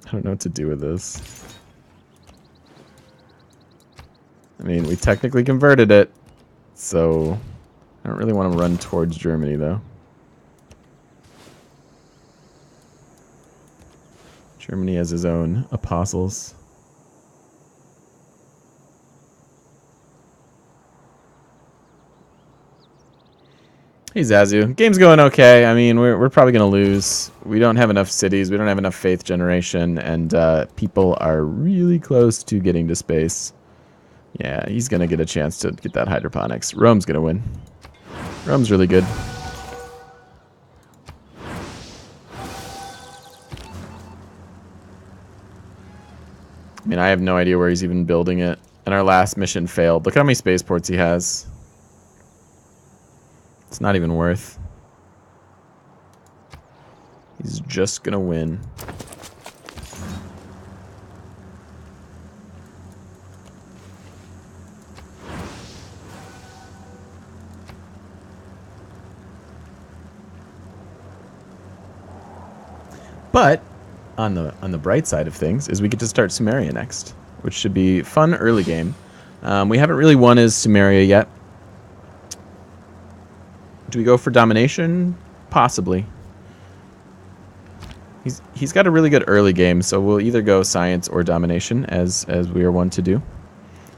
I don't know what to do with this. I mean, we technically converted it, so I don't really want to run towards Germany, though. Germany has his own apostles. Hey Zazu, game's going okay. I mean, we're probably gonna lose. We don't have enough cities. We don't have enough faith generation, and people are really close to getting to space. Yeah, he's gonna get a chance to get that hydroponics. Rome's gonna win. Rome's really good. I mean, I have no idea where he's even building it. And our last mission failed. Look how many spaceports he has. It's not even worth. He's just gonna win. But on the bright side of things is we get to start Sumeria next, which should be fun early game. We haven't really won as Sumeria yet. Do we go for domination? Possibly. He's got a really good early game, so we'll either go science or domination as we are wont to do,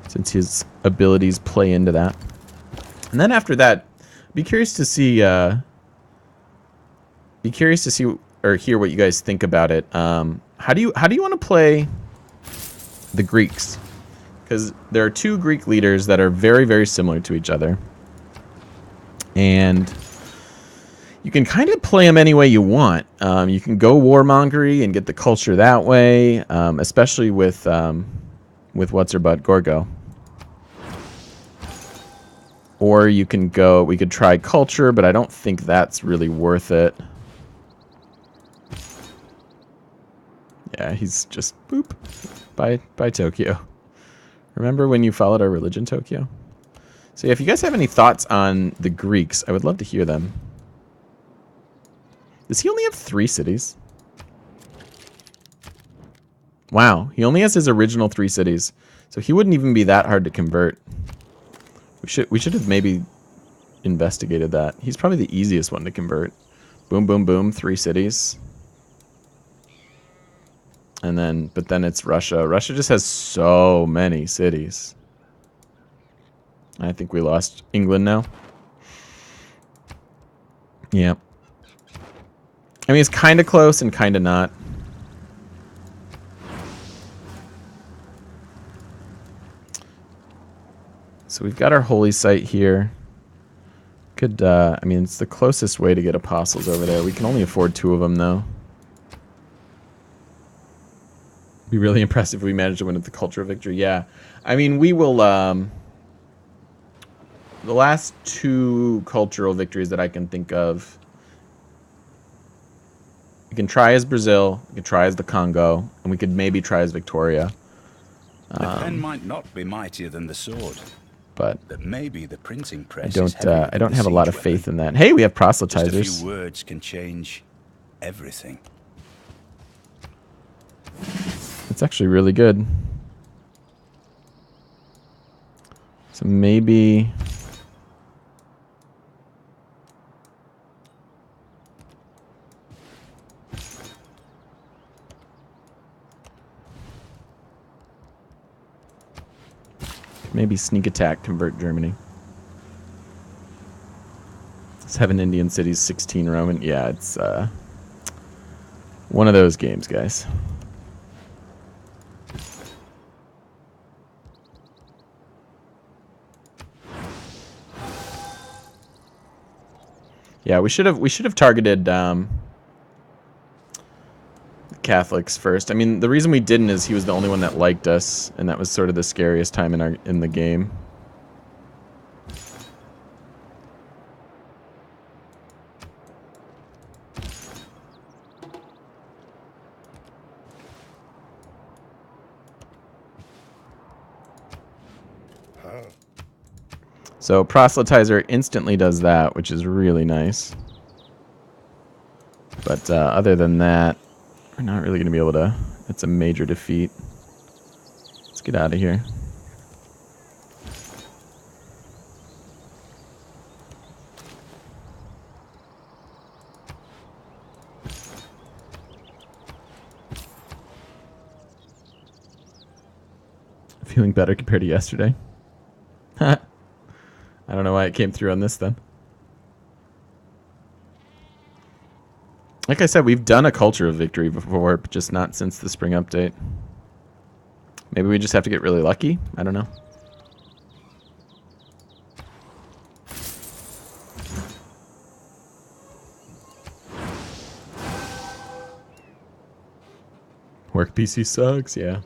since his abilities play into that. And then after that, be curious to see or hear what you guys think about it. How do you want to play the Greeks? Because there are 2 Greek leaders that are very, very similar to each other. And you can kind of play them any way you want. You can go warmongery and get the culture that way, especially with what's her butt, Gorgo. Or you can go, we could try culture, but I don't think that's really worth it. Yeah, he's just boop. Bye, Tokyo. Remember when you followed our religion, Tokyo? So yeah, if you guys have any thoughts on the Greeks, I would love to hear them. Does he only have 3 cities? Wow, he only has his original 3 cities. So he wouldn't even be that hard to convert. We should have maybe investigated that. He's probably the easiest one to convert. Boom, boom, boom, 3 cities. And then, but then it's Russia. Russia just has so many cities. I think we lost England now. Yeah. I mean, it's kind of close and kind of not. So we've got our holy site here. Could, I mean, it's the closest way to get apostles over there. We can only afford 2 of them, though. Be really impressive if we managed to win at the cultural victory. Yeah. I mean, we will, the last 2 cultural victories that I can think of, we can try as Brazil, we can try as the Congo, and we could maybe try as Victoria. The pen might not be mightier than the sword, but maybe the printing press I don't have a lot of faith in that. Hey, we have proselytizers. Just a few words can change everything. It's actually really good. So maybe... maybe sneak attack, convert Germany. 7 Indian cities, 16 Roman. Yeah, it's one of those games, guys. Yeah, we should have targeted the Catholics first. I mean, the reason we didn't is he was the only one that liked us, and that was sort of the scariest time in the game. So proselytizer instantly does that, which is really nice. But other than that, we're not really going to be able to... It's a major defeat. Let's get out of here. Feeling better compared to yesterday. I don't know why it came through on this then. Like I said, we've done a culture of victory before, but just not since the spring update. Maybe we just have to get really lucky? I don't know. Work PC sucks, yeah.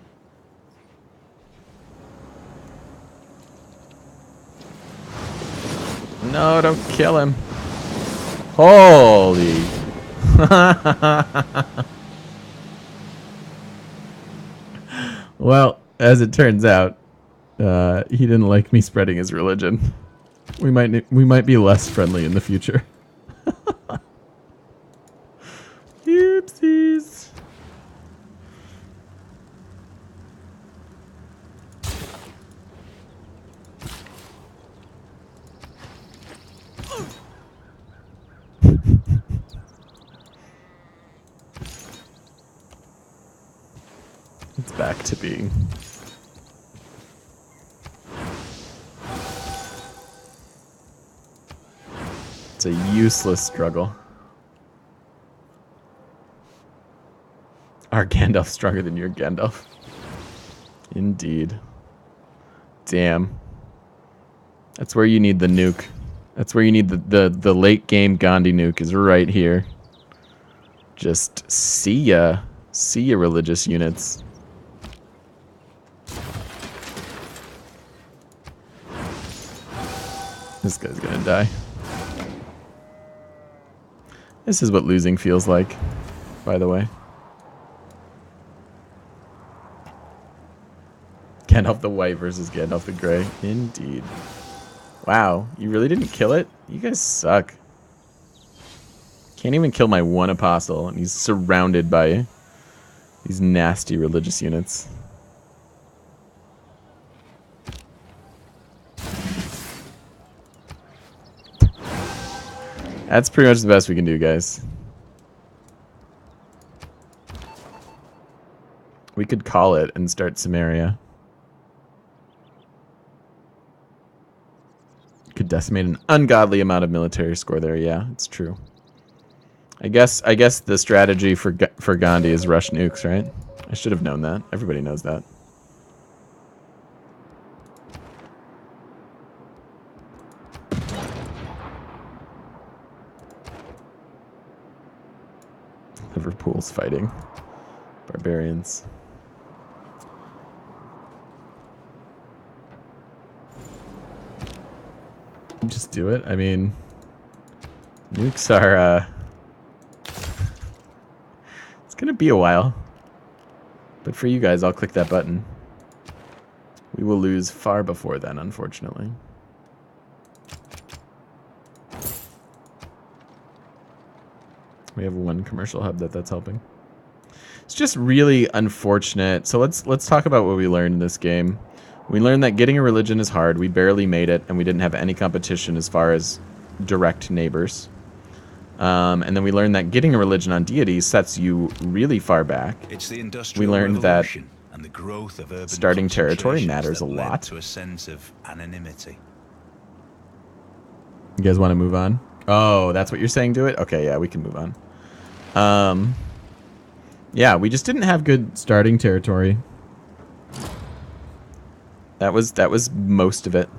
No, don't kill him. Holy. Well, as it turns out, he didn't like me spreading his religion. We might be less friendly in the future. Oopsies. It's back to being. It's a useless struggle. Our Gandalf's stronger than your Gandalf. Indeed. Damn. That's where you need the nuke. That's where you need the late game Gandhi nuke is right here. Just see ya. See ya, religious units. This guy's gonna die. This is what losing feels like, by the way. Gandalf the White versus Gandalf the Gray. Indeed. Wow, you really didn't kill it? You guys suck. Can't even kill my one apostle, and he's surrounded by these nasty religious units. That's pretty much the best we can do, guys. We could call it and start Samaria. Could decimate an ungodly amount of military score there. Yeah, it's true. I guess the strategy for Gandhi is rush nukes, right? I should have known that. Everybody knows that. Liverpool's fighting barbarians. Just do it. I mean, nukes are it's gonna be a while, but for you guys, I'll click that button. We will lose far before then, unfortunately. We have one commercial hub that's helping. It's just really unfortunate. So let's talk about what we learned in this game. We learned that getting a religion is hard. We barely made it, and we didn't have any competition as far as direct neighbors. And then we learned that getting a religion on deity sets you really far back. It's the Industrial We learned that Revolution and the growth of urban starting territory concentrations matters a that led lot. to a sense of anonymity. You guys want to move on? Oh, that's what you're saying, do it? Okay, yeah, we can move on. Yeah, we just didn't have good starting territory. That was most of it.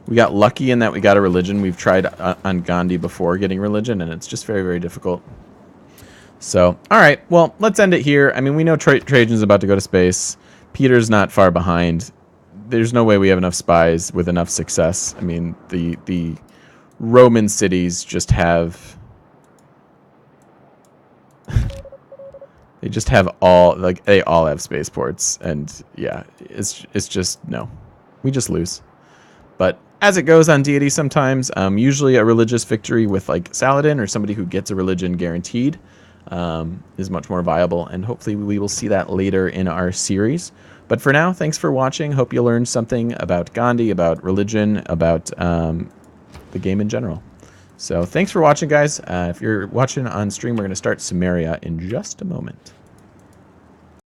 We got lucky in that we got a religion. We've tried on Gandhi before getting religion, and it's just very, very difficult. So, all right, well, let's end it here. I mean, we know Trajan's about to go to space. Peter's not far behind. There's no way we have enough spies with enough success. I mean, the Roman cities just have... They just have they all have spaceports, and yeah, it's just, no. We just lose. But as it goes on deity sometimes, usually a religious victory with like Saladin or somebody who gets a religion guaranteed is much more viable, and hopefully we will see that later in our series. But for now, thanks for watching. Hope you learned something about Gandhi, about religion, about the game in general. So thanks for watching, guys. If you're watching on stream, we're going to start Samaria in just a moment.